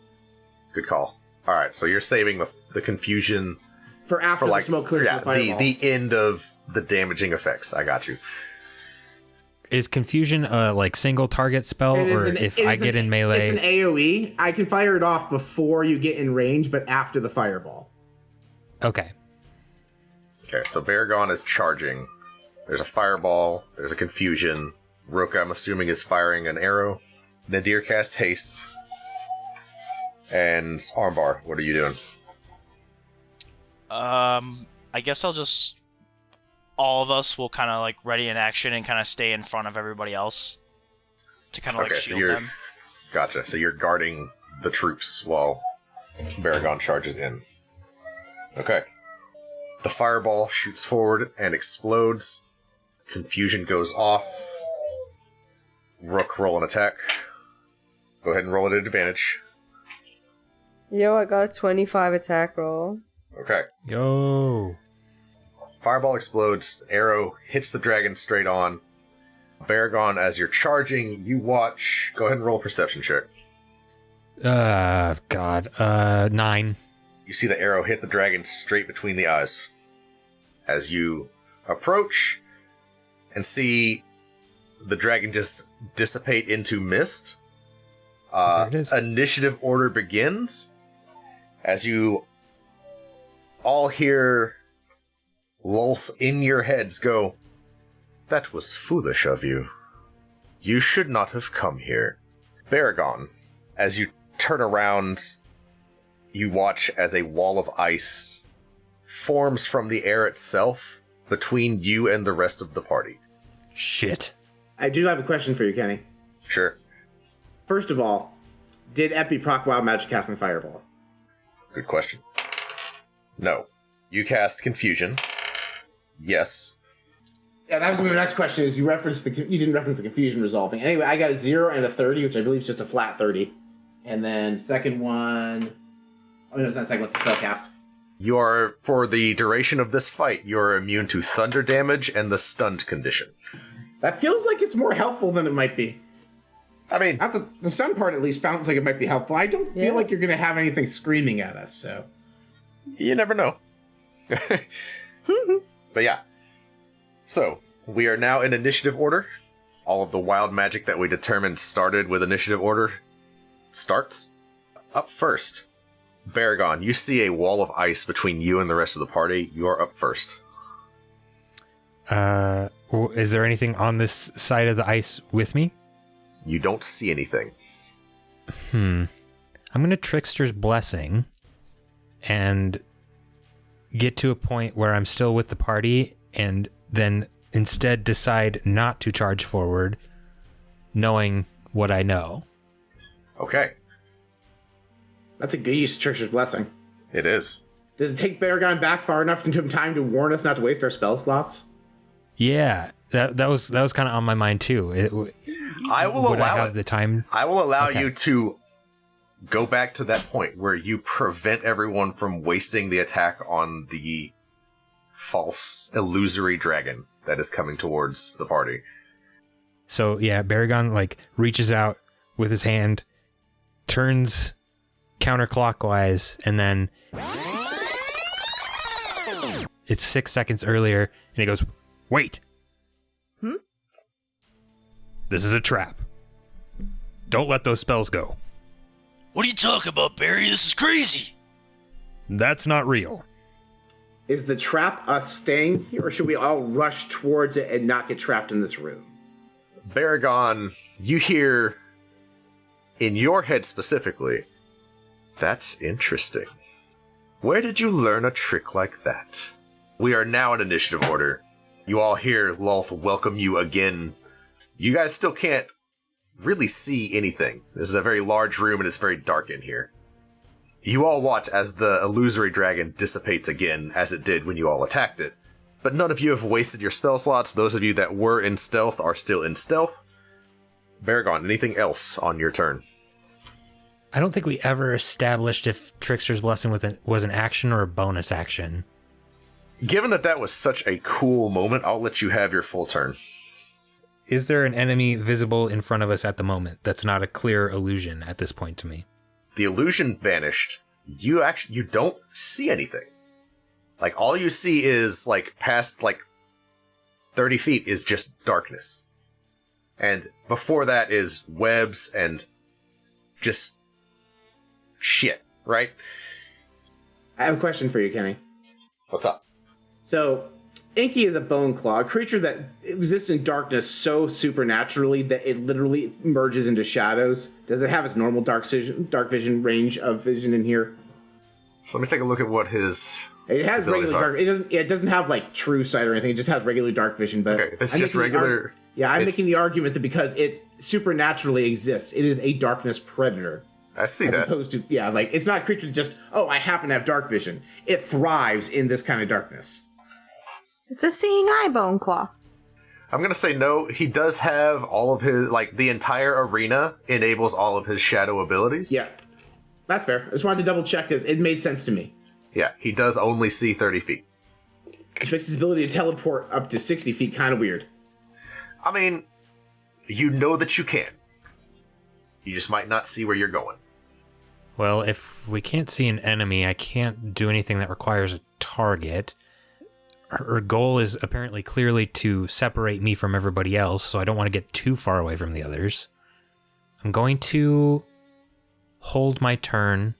Good call. All right, so you're saving the confusion for after the smoke clears the fireball. the end of the damaging effects. I got you. Is confusion a single target spell, or if I get in melee? It's an AoE. I can fire it off before you get in range, but after the fireball. Okay. Okay, so Baragon is charging. There's a fireball. There's a confusion. Rook, I'm assuming, is firing an arrow. Nadir casts haste. And Armbar, what are you doing? I guess I'll just... All of us will kind of ready in action and kind of stay in front of everybody else to kind of shield them. Gotcha. So you're guarding the troops while Baragon charges in. Okay. The fireball shoots forward and explodes. Confusion goes off. Rook, roll an attack. Go ahead and roll it at advantage. Yo, I got a 25 attack roll. Okay. Yo. Fireball explodes. Arrow hits the dragon straight on. Baragon, as you're charging, you watch. Go ahead and roll a perception check. God. 9. You see the arrow hit the dragon straight between the eyes. As you approach and see the dragon just dissipate into mist, initiative order begins. As you all hear Lolth in your heads go, "That was foolish of you. You should not have come here." Baragon, as you turn around, you watch as a wall of ice forms from the air itself between you and the rest of the party. Shit. I do have a question for you, Kenny. Sure. First of all, did Epi proc Wild Magic casting Fireball? Good question. No. You cast Confusion. Yes. Yeah, that was my next question. Is you didn't reference the Confusion resolving. Anyway, I got a 0 and a 30, which I believe is just a flat 30. And then second one... Oh, no, it's not a second one. It's a spell cast. You are, for the duration of this fight, you're immune to thunder damage and the stunned condition. That feels like it's more helpful than it might be. I mean... Not the stun part at least sounds like it might be helpful. I don't feel like you're going to have anything screaming at us, so... You never know. But yeah. So, we are now in initiative order. All of the wild magic that we determined started with initiative order starts. Up first, Baragon, you see a wall of ice between you and the rest of the party. You are up first. Is there anything on this side of the ice with me? You don't see anything. I'm going to Trickster's Blessing and get to a point where I'm still with the party and then instead decide not to charge forward, knowing what I know. Okay. That's a good use of Trickster's Blessing. It is. Does it take Baragon back far enough to give him time to warn us not to waste our spell slots? Yeah, that was kind of on my mind too. I will allow I have the time. I will allow you to go back to that point where you prevent everyone from wasting the attack on the false illusory dragon that is coming towards the party. So yeah, Baragon reaches out with his hand, turns counterclockwise, and then it's 6 seconds earlier, and he goes, "Wait. This is a trap. Don't let those spells go. What are you talking about, Barry? This is crazy. That's not real." Is the trap us staying here, or should we all rush towards it and not get trapped in this room? Baragon, you hear in your head specifically, "That's interesting. Where did you learn a trick like that?" We are now in initiative order. You all hear Lolth welcome you again. You guys still can't really see anything. This is a very large room and it's very dark in here. You all watch as the illusory dragon dissipates again, as it did when you all attacked it. But none of you have wasted your spell slots. Those of you that were in stealth are still in stealth. Baragon, anything else on your turn? I don't think we ever established if Trickster's Blessing was an action or a bonus action. Given that that was such a cool moment, I'll let you have your full turn. Is there an enemy visible in front of us at the moment that's not a clear illusion at this point to me? The illusion vanished. You don't see anything. Like, all you see is, like, past, like, 30 feet is just darkness. And before that is webs and just shit, right? I have a question for you, Kenny. What's up? So, Inky is a bone claw, a creature that exists in darkness so supernaturally that it literally merges into shadows. Does it have its normal dark vision range of vision in here? So let me take a look at what his... It has regular dark. It doesn't have like true sight or anything. It just has regular dark vision. But okay, this is just regular. I'm making the argument that because it supernaturally exists, it is a darkness predator. I see as that. Opposed to like it's not a creature that just I happen to have dark vision. It thrives in this kind of darkness. It's a seeing eye, Bone Claw. I'm gonna say no. He does have all of his the entire arena enables all of his shadow abilities. Yeah, that's fair. I just wanted to double check because it made sense to me. Yeah, he does only see 30 feet. Which makes his ability to teleport up to 60 feet kind of weird. I mean, you know that you can. You just might not see where you're going. Well, if we can't see an enemy, I can't do anything that requires a target. Her goal is apparently clearly to separate me from everybody else, so I don't want to get too far away from the others. I'm going to hold my turn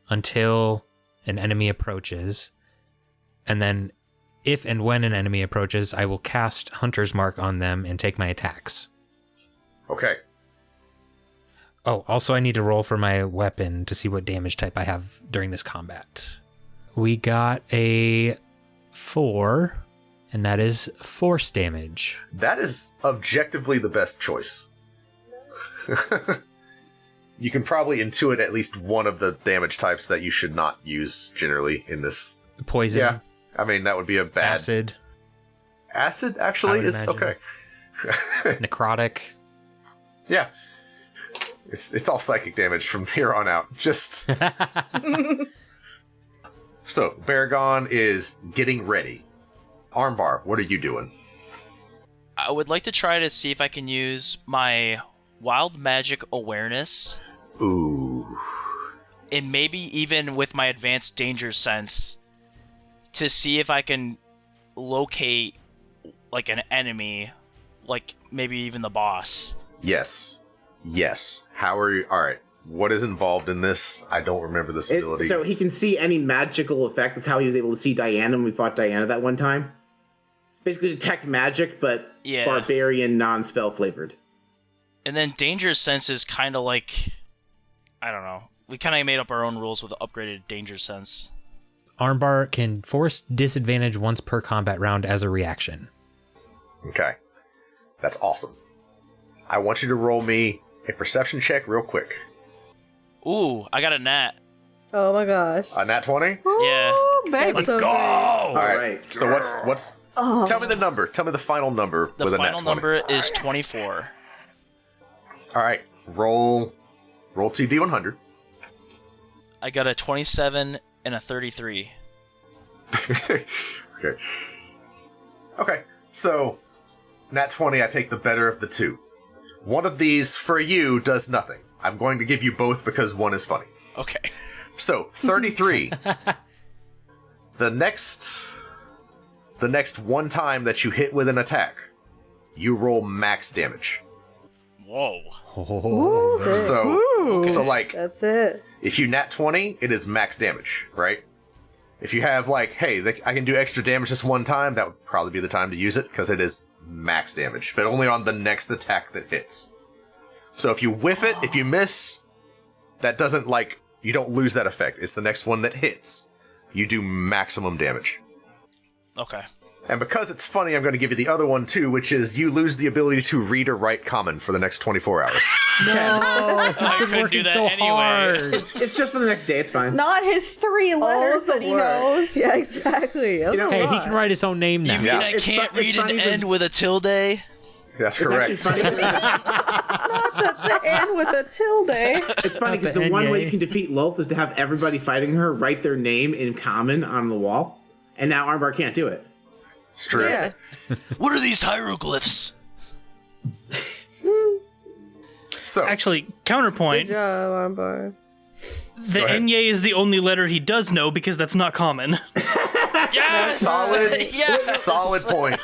until an enemy approaches, and then if and when an enemy approaches, I will cast Hunter's Mark on them and take my attacks. Okay. Oh, also I need to roll for my weapon to see what damage type I have during this combat. We got a 4, and that is force damage. That is objectively the best choice. You can probably intuit at least one of the damage types that you should not use generally in this. Poison. Yeah. I mean, that would be a bad... Acid. Acid, actually, is imagine. okay. Necrotic. Yeah. It's all psychic damage from here on out. Just... So, Baragon is getting ready. Armbar, what are you doing? I would like to try to see if I can use my wild magic awareness. Ooh. And maybe even with my advanced danger sense to see if I can locate like an enemy, like maybe even the boss. Yes. How are you? Alright. What is involved in this? I don't remember this ability. So he can see any magical effect. That's how he was able to see Diana when we fought Diana that one time. It's basically detect magic, but barbarian, non-spell flavored. And then danger sense is kind of like, I don't know. We kind of made up our own rules with upgraded danger sense. Armbar can force disadvantage once per combat round as a reaction. Okay. That's awesome. I want you to roll me a perception check real quick. Ooh, I got a nat. Oh my gosh. A nat 20? Yeah. Baby. Let's go! All right. So what's tell me the number. Tell me the final number The with a nat 20. final number is 24. All right. Roll 2d100. I got a 27 and a 33. Okay. So, nat 20, I take the better of the two. One of these, for you, does nothing. I'm going to give you both because one is funny. Okay. So, 33. The next the next one time that you hit with an attack, you roll max damage. Whoa. Oh. So like, That's it. if you nat 20, it is max damage, right? If you have like, hey, I can do extra damage this one time, that would probably be the time to use it, because it is max damage, but only on the next attack that hits. So if you whiff it, if you miss, that doesn't, like, you don't lose that effect. It's the next one that hits. You do maximum damage. Okay. And because it's funny, I'm going to give you the other one too, which is you lose the ability to read or write common for the next 24 hours. No, I he's been couldn't do working that so anyway. hard. It's just for the next day. It's fine. Not his 3 letters that he knows. Yeah, exactly. That's know, a Hey, lot. he can write his own name now. You mean Yeah. I It's can't fu- it's read an funny end with a tilde? That's It's correct. actually funny. Not the end with a tilde. It's funny because the one way you can defeat Lolth is to have everybody fighting her write their name in common on the wall, and now Armbar can't do it. It's true. Yeah. What are these hieroglyphs? So, Actually, Good counterpoint, job, Armbar. the Go ahead. Enye is the only letter he does know because that's not common. Yes! solid, Yes! solid point.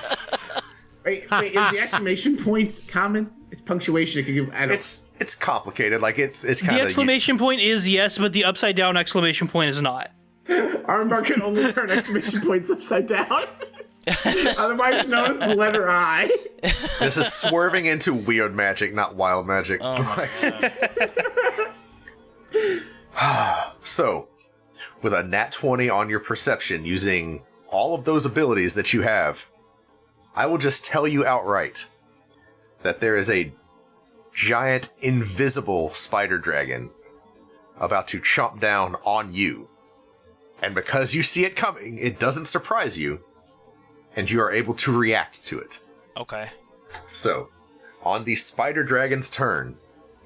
Wait, is the exclamation point common? It's punctuation. It could give. I don't. It's complicated. Like it's The kind of exclamation point is yes, but the upside down exclamation point is not. Armbar can only turn exclamation points upside down. Otherwise known as the letter I. This is swerving into weird magic, not wild magic. So, with a nat 20 on your perception using all of those abilities that you have, I will just tell you outright that there is a giant invisible spider dragon about to chomp down on you. And because you see it coming, it doesn't surprise you, and you are able to react to it. Okay. So, on the spider dragon's turn,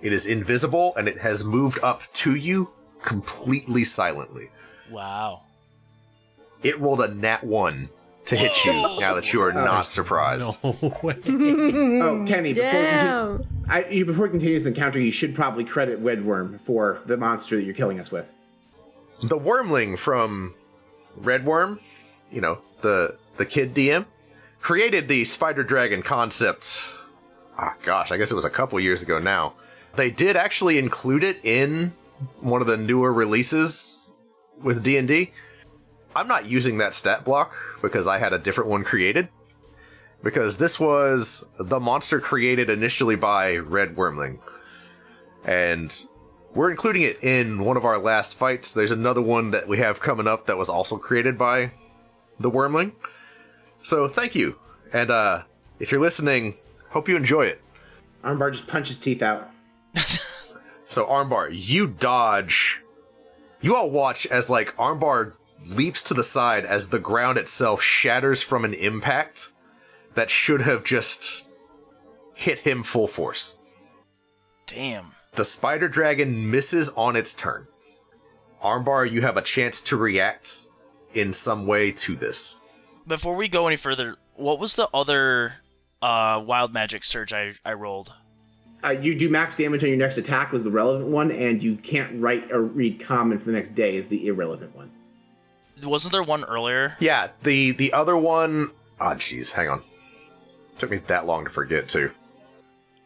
it is invisible and it has moved up to you completely silently. Wow. It rolled a nat 1 to hit you now that you are not surprised. No way. Oh, Kenny, Damn. before we continue this encounter, you should probably credit Redworm for the monster that you're killing us with. The wormling from Redworm, you know, the kid DM, created the spider dragon concept. Gosh, I guess it was a couple years ago now. They did actually include it in one of the newer releases with D&D. I'm not using that stat block because I had a different one created. Because this was the monster created initially by Red Wormling. And we're including it in one of our last fights. There's another one that we have coming up that was also created by the Wormling. So thank you. And if you're listening, hope you enjoy it. Armbar just punches teeth out. So Armbar, you dodge. You all watch as like Armbar leaps to the side as the ground itself shatters from an impact that should have just hit him full force. Damn. The spider dragon misses on its turn. Armbar, you have a chance to react in some way to this. Before we go any further, what was the other wild magic surge I rolled? You do max damage on your next attack was the relevant one, and you can't write or read common for the next day is the irrelevant one. Wasn't there one earlier? Yeah, the other one... Oh, jeez, hang on. Took me that long to forget, too.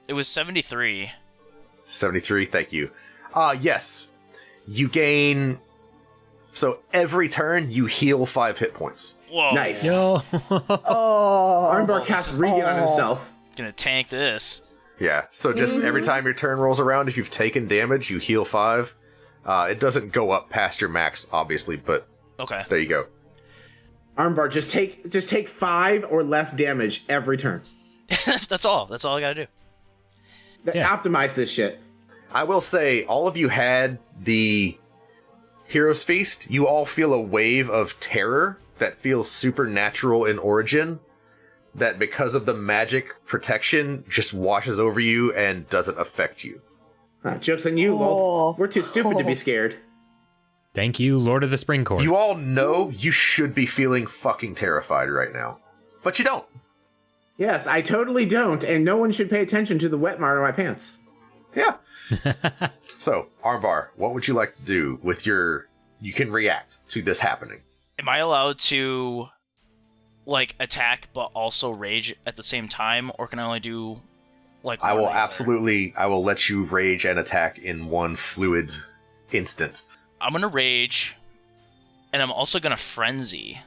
It was 73. 73, thank you. Yes. You gain... So every turn, you heal 5 hit points. Whoa. Nice. No. Oh. Armbar casts Regen on himself. Gonna tank this. Yeah, so just every time your turn rolls around, if you've taken damage, you heal 5. It doesn't go up past your max, obviously, but Okay. there you go. Armbar, just take 5 or less damage every turn. That's all. That's all I gotta do. Yeah. Optimize this shit. I will say, all of you had the Hero's Feast. You all feel a wave of terror that feels supernatural in origin, that because of the magic protection just washes over you and doesn't affect you. Joke's on you, Lolth. We're too stupid to be scared. Thank you, Lord of the Spring Court. You all know you should be feeling fucking terrified right now, but you don't. Yes, I totally don't, and no one should pay attention to the wet mark on my pants. Yeah. So, Armbar, what would you like to do with your... You can react to this happening. Am I allowed to like attack but also rage at the same time, or can I only do like? I one or will the other? absolutely. I will let you rage and attack in one fluid instant. I'm gonna rage, and I'm also gonna frenzy.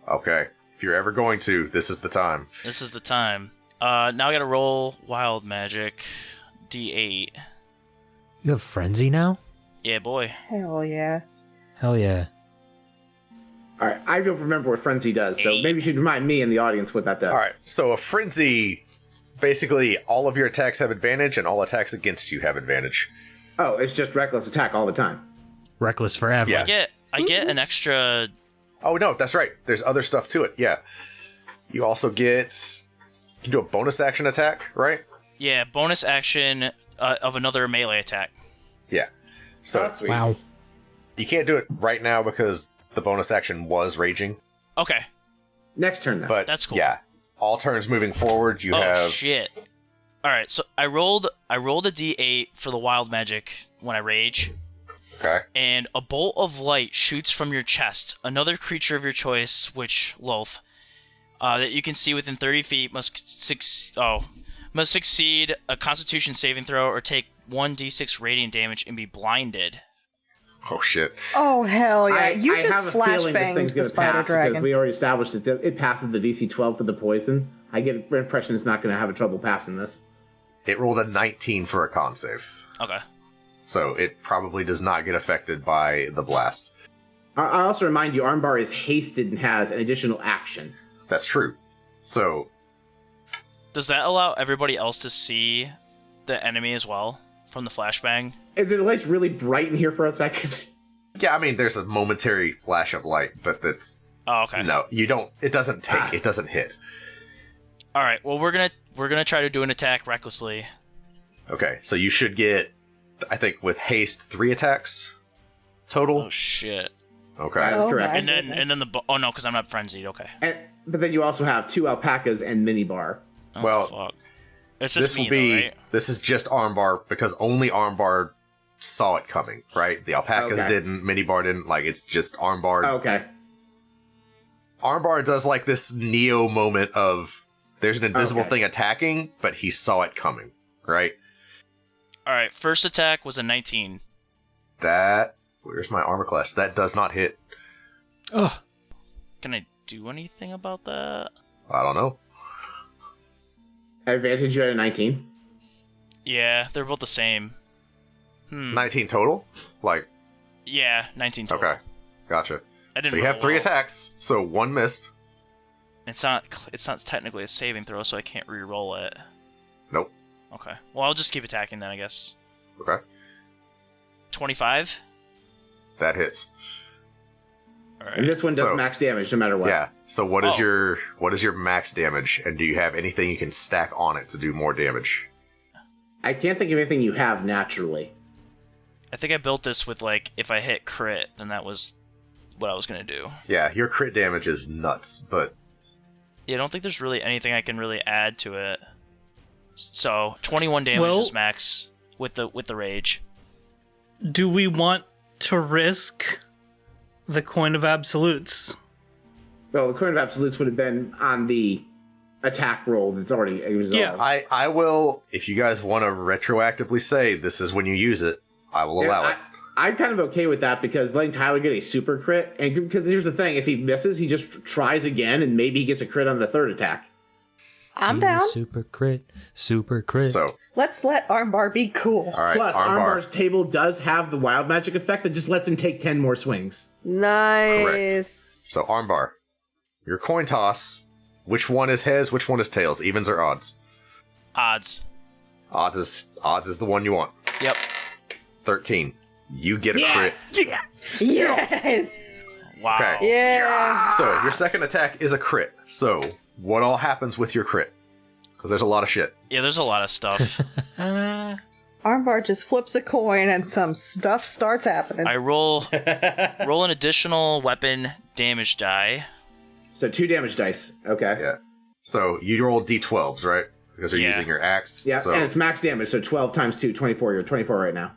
Okay. If you're ever going to, this is the time. This is the time. Now I gotta roll wild magic, D8. You have frenzy now? Yeah, boy. Hell yeah. Hell yeah. All right, I don't remember what frenzy does, so maybe you should remind me and the audience what that does. All right. So a frenzy, basically, all of your attacks have advantage, and all attacks against you have advantage. Oh, it's just reckless attack all the time. Reckless forever. Yeah. I get an extra. Oh no, that's right. There's other stuff to it. Yeah. You also get. You can do a bonus action attack, right? Yeah, bonus action of another melee attack. Yeah. So That's sweet. Wow. you can't do it right now because the bonus action was raging. Okay. Next turn, then. But That's cool. Yeah. All turns moving forward, you Oh have. shit. All right, so I rolled a D8 for the wild magic when I rage, Okay. and a bolt of light shoots from your chest. Another creature of your choice, which Lolth, that you can see within 30 feet must succeed a Constitution saving throw or take 1d6 radiant damage and be blinded. Oh shit. Oh hell yeah! I You have just a feeling this flashbanged thing's the going to spider pass because dragon. we already established that it passes the DC 12 for the poison. I get an impression it's not going to have a trouble passing this. It rolled a 19 for a con save. Okay. So it probably does not get affected by the blast. I also remind you, Armbar is hasted and has an additional action. That's true. So, Does that allow everybody else to see the enemy as well from the flashbang? Is it at least really bright in here for a second? yeah, I mean, there's a momentary flash of light, but that's... Oh, okay. No, you don't... It doesn't take... It doesn't hit. All right. Well, we're gonna try to do an attack recklessly. Okay, so you should get, I think, with haste, 3 attacks total. Oh shit. Okay. That is Oh, correct. my And then goodness. oh no, because I'm not frenzied. Okay. But then you also have 2 alpacas and minibar. Oh, Well, fuck. It's just This me will be... though, right? This is just Armbar, because only Armbar saw it coming, right? The alpacas Okay. didn't, Minibar didn't, like, it's just Armbar. Okay. Armbar does, like, this Neo moment of, there's an invisible Okay. thing attacking, but he saw it coming, right? All right. First attack was a 19. That... Where's my armor class? That does not hit. Ugh. Can I do anything about that? I don't know. Advantage you at a 19. Yeah, they're both the same. 19 total? Like, Yeah, 19 total. okay. Gotcha. I didn't So you have roll 3 well. attacks, so 1 missed. It's not technically a saving throw, so I can't re-roll it. Nope. Okay. Well, I'll just keep attacking then, I guess. Okay. 25. That hits. All right. And this one does So- max damage no matter what. Yeah. So what is Oh. your max damage, and do you have anything you can stack on it to do more damage? I can't think of anything you have naturally. I think I built this with like if I hit crit, then that was what I was gonna do. Yeah, your crit damage is nuts, but Yeah, I don't think there's really anything I can really add to it. So 21 damage Well- is max with the rage. Do we want to risk the coin of absolutes? Well, the coin of absolutes would have been on the attack roll that's already resolved. Yeah. I will, if you guys want to retroactively say this is when you use it, I will allow it. I'm kind of okay with that because letting Tyler get a super crit, and because here's the thing, if he misses, he just tries again, and maybe he gets a crit on the third attack. I'm down. Super crit. Super crit. So, Let's let Armbar be cool. all right, Plus, Armbar. Armbar's table does have the wild magic effect that just lets him take 10 more swings. Nice. So, Armbar, your coin toss, which one is heads, which one is tails, evens or odds? Odds. Odds is the one you want. Yep. 13. You get a Yes! crit. Yes. Wow. Okay. Yeah. So, your second attack is a crit. So, what all happens with your crit? Because there's a lot of shit. Yeah, there's a lot of stuff. Armbar just flips a coin and some stuff starts happening. I roll an additional weapon damage die. So 2 damage dice. Okay. Yeah. So, you roll d12s, right? Because you're Yeah. using your axe. Yeah, So, and it's max damage, so 12 times 2, 24. You're 24 right now.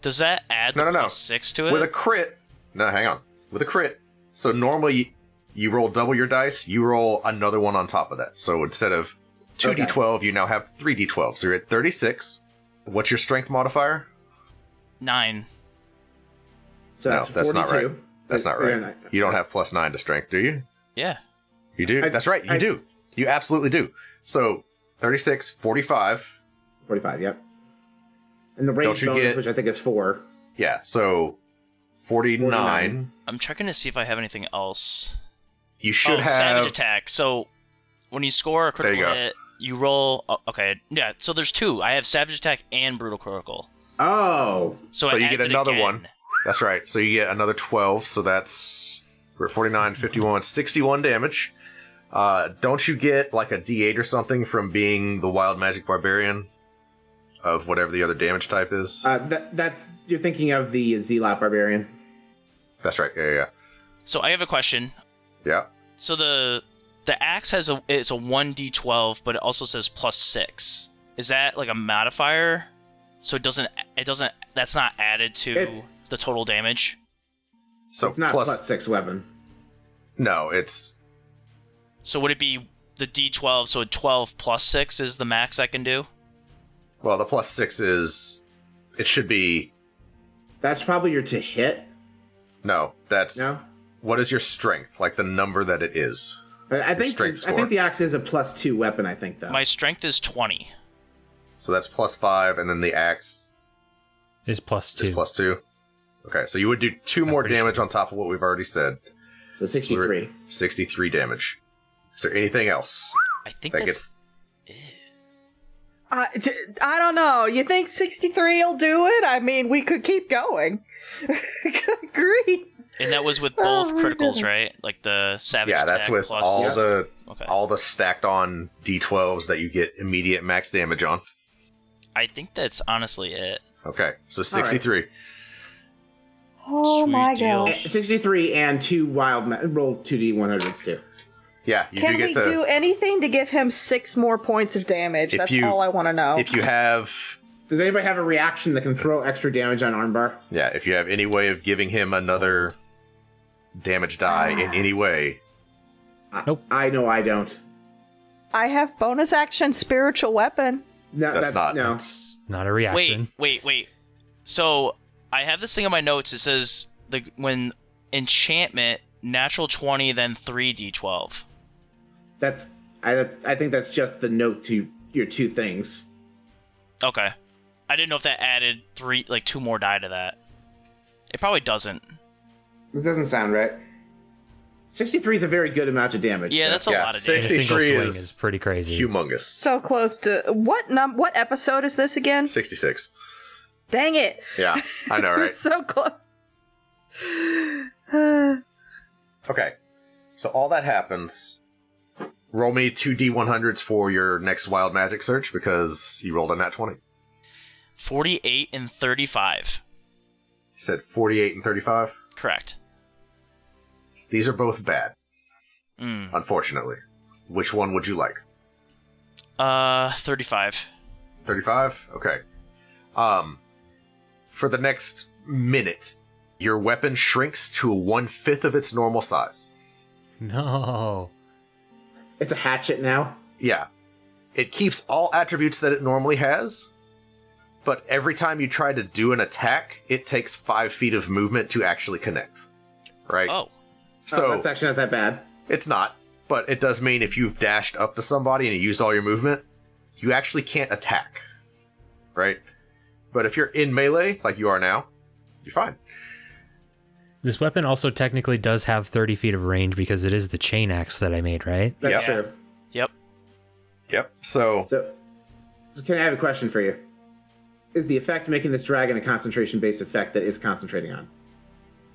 Does that add No. +6 to it? with a crit. No, hang on. With a crit. So, normally, you roll double your dice, you roll another one on top of that. So instead of 2d12, you now have 3d12. So you're at 36. What's your strength modifier? 9. So that's 42. Not right. That's not right. You don't have +9 to strength, do you? Yeah. You do? That's right, you do. You absolutely do. So 36, 45. 45, yep. And the range bonus, which I think is 4. Yeah, so 49. I'm checking to see if I have anything else. You should have... Savage attack. So when you score a critical hit, you roll... okay, yeah, so there's 2. I have savage attack and brutal critical. Oh. So you get another one. That's right. So you get another 12, so that's... We're at 49, 51, 61 damage. Don't you get like a D8 or something from being the wild magic barbarian of whatever the other damage type is? That's you're thinking of the Zelap barbarian. That's right. Yeah. So I have a question. Yeah. So the axe it's a 1d12, but it also says +6. Is that like a modifier? So it doesn't that's not added to the total damage? So it's not +6 weapon. No, it's... So would it be the d12, so 12 plus 6 is the max I can do? Well, the +6 is... It should be... That's probably your to hit. No, that's... No? What is your strength? Like the number that it is. I think the axe is a +2 weapon, I think, though. My strength is 20. So that's +5, and then the axe... Is +2. Is +2. Okay, so you would do 2 more damage on top of what we've already said. So 63. 63 damage. Is there anything else? I think that's... I don't know. You think 63 will do it? I mean, we could keep going. Good grief. And that was with both criticals, right? Like the savage attack that's with plus... all the stacked on D12s that you get immediate max damage on. I think that's honestly it. Okay, so 63. Oh Sweet my deal. god. 63 and 2 roll 2d100s too. Yeah, you Can do get we to... do anything to give him 6 more points of damage? That's all I want to know. If you have... Does anybody have a reaction that can throw extra damage on armbar? Yeah, if you have any way of giving him another damage die in any way. Nope. I know I don't. I have bonus action spiritual weapon. No, That's not- No. It's not a reaction. Wait. So I have this thing in my notes. It says when enchantment, natural 20, then 3d12. That's I think that's just the note to your 2 things. Okay. I didn't know if that added 2 more die to that. It probably doesn't. It doesn't sound right. 63 is a very good amount of damage. Yeah, that's a lot of damage. 63 is pretty crazy. Humongous. So close to what episode is this again? 66. Dang it. Yeah, I know, right? So close. Okay, so all that happens. Roll me 2 D100s for your next wild magic search because you rolled a nat 20. 48 and 35. You said 48 and 35? Correct. These are both bad, unfortunately. Which one would you like? 35. 35? Okay. For the next minute, your weapon shrinks to 1/5 of its normal size. No. It's a hatchet now. Yeah. It keeps all attributes that it normally has, but every time you try to do an attack, it takes 5 feet of movement to actually connect. Right? Oh. So that's actually not that bad. It's not, but it does mean if you've dashed up to somebody and you used all your movement, you actually can't attack. Right? But if you're in melee, like you are now, you're fine. This weapon also technically does have 30 feet of range because it is the chain axe that I made, right? That's true. Yep. So can I have a question for you? Is the effect making this dragon a concentration-based effect that it's concentrating on?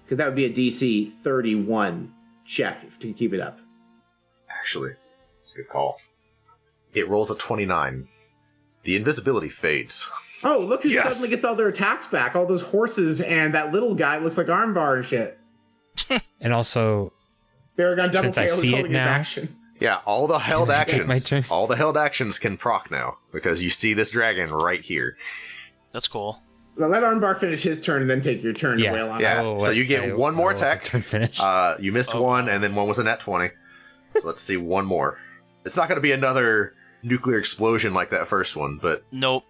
Because that would be a DC 31 check to keep it up. Actually, it's a good call. It rolls a 29. The invisibility fades. Oh, look who suddenly gets all their attacks back. All those horses and that little guy looks like armbar and shit. And also, Baragon double since I tail is see holding it his now, action. Yeah, all the held Can I take my actions. turn? All the held actions can proc now because you see this dragon right here. That's cool. Well, let Armbar finish his turn and then take your turn to wail on Yeah, him. so you get one more attack. Finish. You missed one, and then one was a nat 20. So let's see one more. It's not going to be another nuclear explosion like that first one, but... Nope.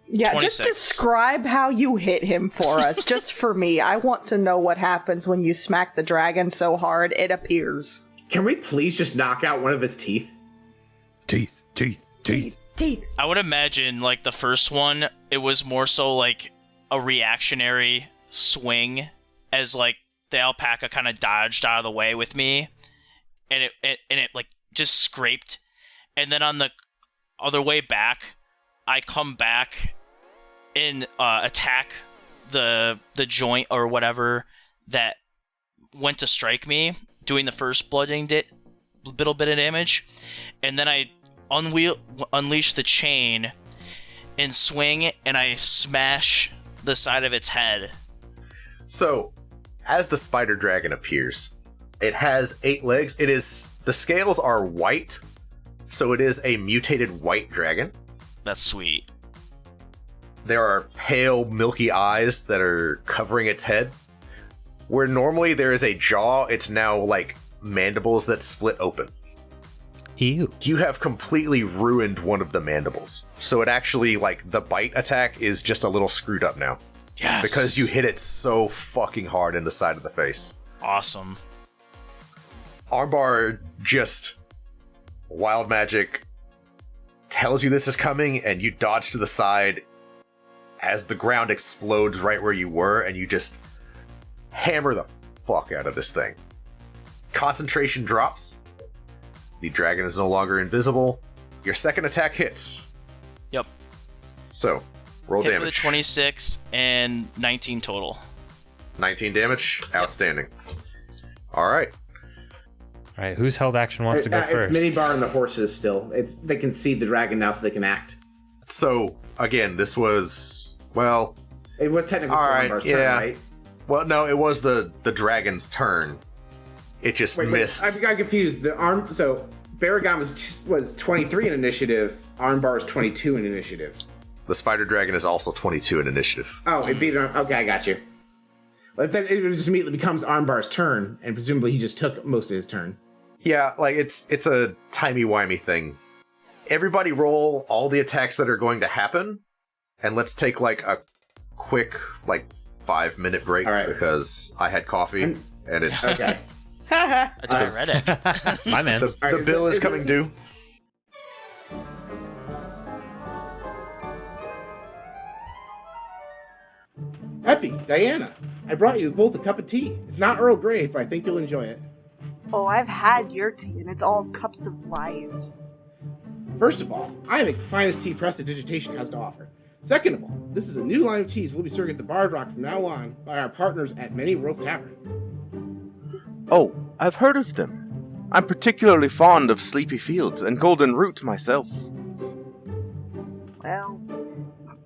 Yeah, 26. just describe how you hit him for us, just for me. I want to know what happens when you smack the dragon so hard it appears. Can we please just knock out one of its teeth? Teeth. Teeth. I would imagine, like, the first one, it was more so, like, a reactionary swing as, like, the alpaca kind of dodged out of the way with me, and it like, just scraped. And then on the other way back, I come back and attack the joint or whatever that went to strike me, doing the first bludgeoning little bit of damage, and then I unleash the chain and swing, and I smash the side of its head. So, as the spider dragon appears, it has 8 legs. The scales are white, so it is a mutated white dragon. That's sweet. There are pale, milky eyes that are covering its head. Where normally there is a jaw, it's now like mandibles that split open. Ew. You have completely ruined one of the mandibles. So it actually, like, the bite attack is just a little screwed up now. Yes. Because you hit it so fucking hard in the side of the face. Awesome. Armbar just wild magic tells you this is coming, and you dodge to the side as the ground explodes right where you were, and you just hammer the fuck out of this thing. Concentration drops. The dragon is no longer invisible. Your second attack hits. Yep. So, roll Hit damage. with a 26 and 19 total. 19 damage. Outstanding. All right. All right, whose held action wants to go first? It's Minibar and the horses still. They can see the dragon now, so they can act. So, again, this was, well... It was technically Armbar's turn, right? Well, no, it was the dragon's turn. It just missed. I got confused. So Baragon was 23 in initiative. Armbar was 22 in initiative. The spider dragon is also 22 in initiative. Oh, it beat it. Okay, I got you. But then it just immediately becomes Armbar's turn, and presumably he just took most of his turn. Yeah, like it's a timey-wimey thing. Everybody roll all the attacks that are going to happen, and let's take like a quick 5-minute break because I had coffee and it's okay. I read it. My man. The bill is coming due. Epi, Diana, I brought you both a cup of tea. It's not Earl Grey, but I think you'll enjoy it. Oh, I've had your tea, and it's all cups of lies. First of all, I make the finest tea prestidigitation has to offer. Second of all, this is a new line of teas we'll be serving at the Bard Rock from now on by our partners at Many Worlds Tavern. Oh, I've heard of them. I'm particularly fond of Sleepy Fields and Golden Root myself. Well,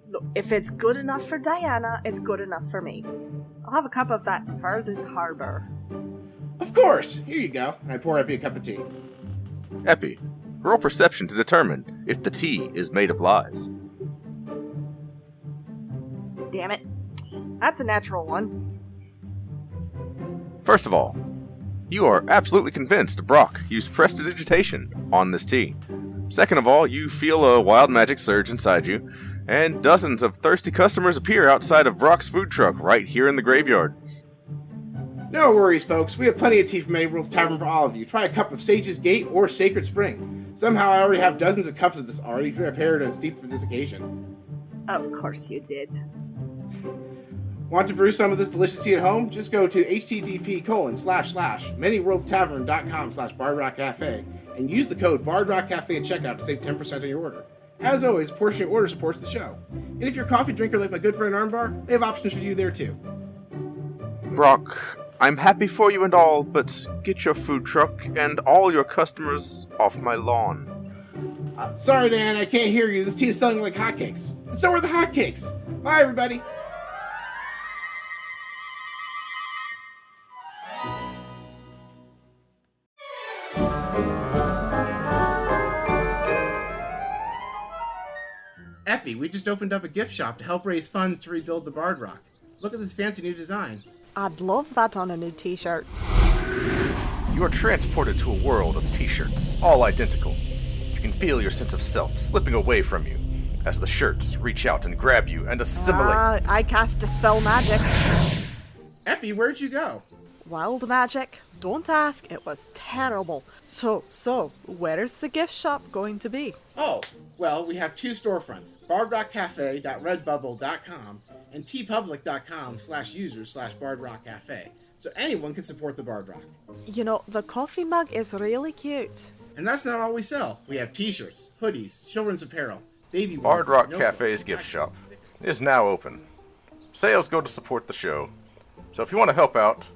look, if it's good enough for Diana, it's good enough for me. I'll have a cup of that Farthing Harbor. Of course! Here you go. And I pour Epi a cup of tea. Epi, roll perception to determine if the tea is made of lies. Damn it. That's a natural one. First of all, you are absolutely convinced Brock used prestidigitation on this tea. Second of all, you feel a wild magic surge inside you, and dozens of thirsty customers appear outside of Brock's food truck right here in the graveyard. No worries, folks. We have plenty of tea from Many Worlds Tavern for all of you. Try a cup of Sage's Gate or Sacred Spring. Somehow I already have dozens of cups of this already prepared and steeped for this occasion. Of course you did. Want to brew some of this delicious tea at home? Just go to http://manyworldsTavern.com/BardRockCafe and use the code BardRockCafe at checkout to save 10% on your order. As always, a portion of your order supports the show. And if you're a coffee drinker like my good friend Armbar, they have options for you there too. Brock, I'm happy for you and all, but get your food truck and all your customers off my lawn. Sorry, Dan, I can't hear you. This tea is selling like hotcakes. And so are the hotcakes. Bye, everybody. Epi, we just opened up a gift shop to help raise funds to rebuild the Bard Rock. Look at this fancy new design. I'd love that on a new t-shirt. You are transported to a world of t-shirts, all identical. You can feel your sense of self slipping away from you as the shirts reach out and grab you and assimilate. I cast Dispel Magic. Epi, where'd you go? Wild magic. Don't ask. It was terrible. So, where's the gift shop going to be? Oh, well, we have 2 storefronts, bardrockcafe.redbubble.com and tpublic.com/users/bardrockcafe. So anyone can support the Bard Rock. You know, the coffee mug is really cute. And that's not all we sell. We have t-shirts, hoodies, children's apparel, baby Bard onesies, Rock notebooks, Cafe's gift shop backpacks. is now open. Sales go to support the show. So if you want to help out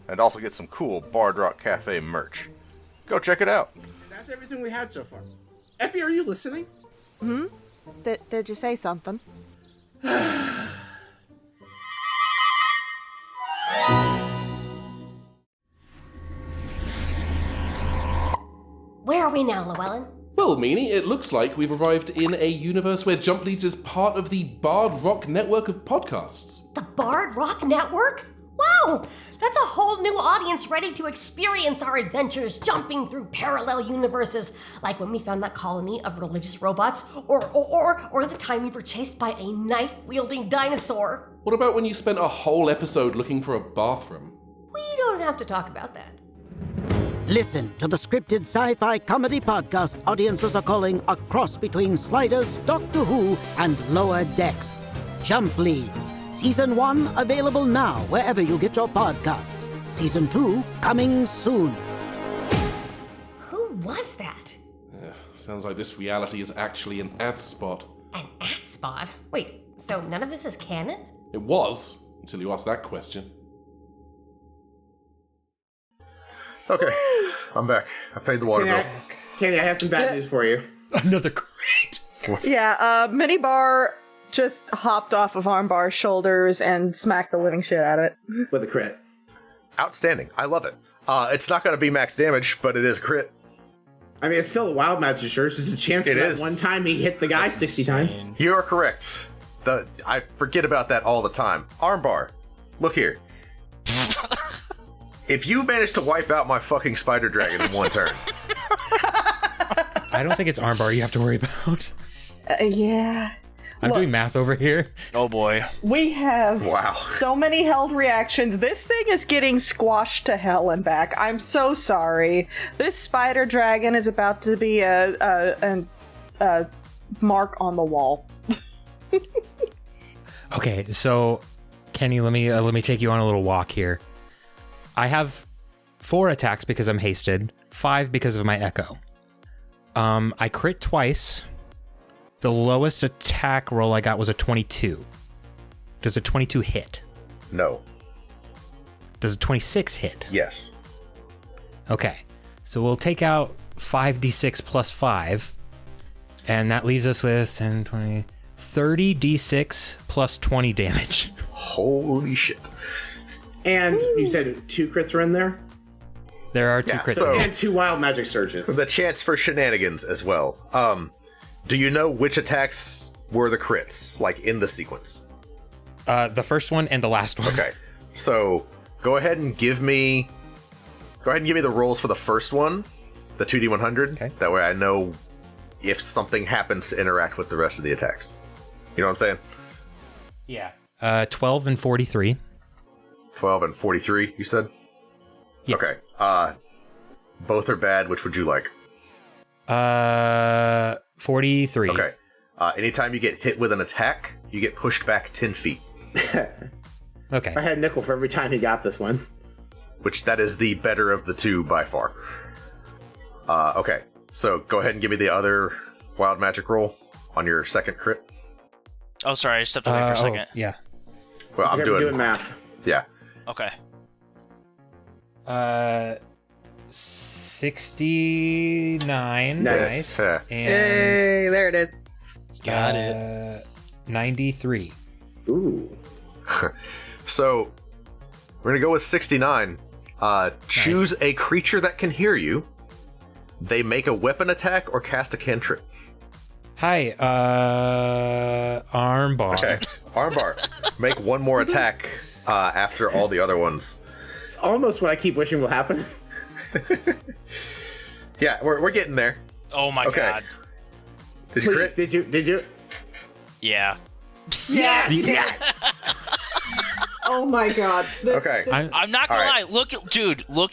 and also get some cool Bard Rock Cafe merch, go check it out. And that's everything we had so far. Epi, are you listening? Did you say something? Where are we now, Llewellyn? Well, Meanie, it looks like we've arrived in a universe where Jump Leads is part of the Bard Rock network of podcasts. The Bard Rock Network? Wow! That's a whole new audience ready to experience our adventures jumping through parallel universes, like when we found that colony of religious robots, or the time we were chased by a knife-wielding dinosaur. What about when you spent a whole episode looking for a bathroom? We don't have to talk about that. Listen to the scripted sci-fi comedy podcast audiences are calling a cross between Sliders, Doctor Who, and Lower Decks. Jump Leads. Season 1 available now wherever you get your podcasts. Season 2 coming soon. Who was that? Sounds like this reality is actually an ad spot. An ad spot? Wait, so none of this is canon? It was, until you asked that question. Okay, I'm back. I paid the water bill. Kenny, I have some bad news for you. Another crate. Minibar just hopped off of Armbar's shoulders and smacked the living shit out of it. With a crit. Outstanding. I love it. It's not going to be max damage, but it is a crit. I mean, it's still a wild magic shirt. There's a chance for that one time he hit the guy 60 times. You are correct. I forget about that all the time. Armbar, look here. If you manage to wipe out my fucking spider dragon in one turn. I don't think it's Armbar you have to worry about. Yeah. I'm doing math over here. Oh boy. We have so many held reactions. This thing is getting squashed to hell and back. I'm so sorry. This spider dragon is about to be a mark on the wall. Okay, so Kenny, let me take you on a little walk here. I have 4 attacks because I'm hasted, 5 because of my echo. I crit twice. The lowest attack roll I got was a 22. Does a 22 hit? No. Does a 26 hit? Yes. Okay, so we'll take out 5d6 plus 5, and that leaves us with 10, 20, 30 d6 plus 20 damage. Holy shit. And you said 2 crits are in there? There are 2 crits. And 2 wild magic surges. The chance for shenanigans as well. Do you know which attacks were the crits, like in the sequence? The first one and the last one. Okay, so go ahead and give me the rolls for the first one, the 2d100. Okay. That way I know if something happens to interact with the rest of the attacks. You know what I'm saying? Yeah. 12 and 43. 12 and 43, you said? Yes. Okay. Both are bad. Which would you like? 43. Okay. Anytime you get hit with an attack, you get pushed back 10 feet. Okay. I had nickel for every time he got this one. Which that is the better of the 2 by far. Okay. So go ahead and give me the other wild magic roll on your second crit. Oh, sorry, I stepped away for a second. Yeah. Well, I'm doing math. Yeah. Okay. 69. Nice. And Hey, there it is. Got it. 93. Ooh. So we're gonna go with 69. Choose a creature that can hear you. They make a weapon attack or cast a cantrip. Hi, armbar. Okay, armbar. Make one more attack after all the other ones. It's almost what I keep wishing will happen. Yeah, we're getting there. Oh my god. Did you Please, crit? Did you? Yeah. Yes. Yeah. Oh my god. Okay. I'm not gonna lie. Look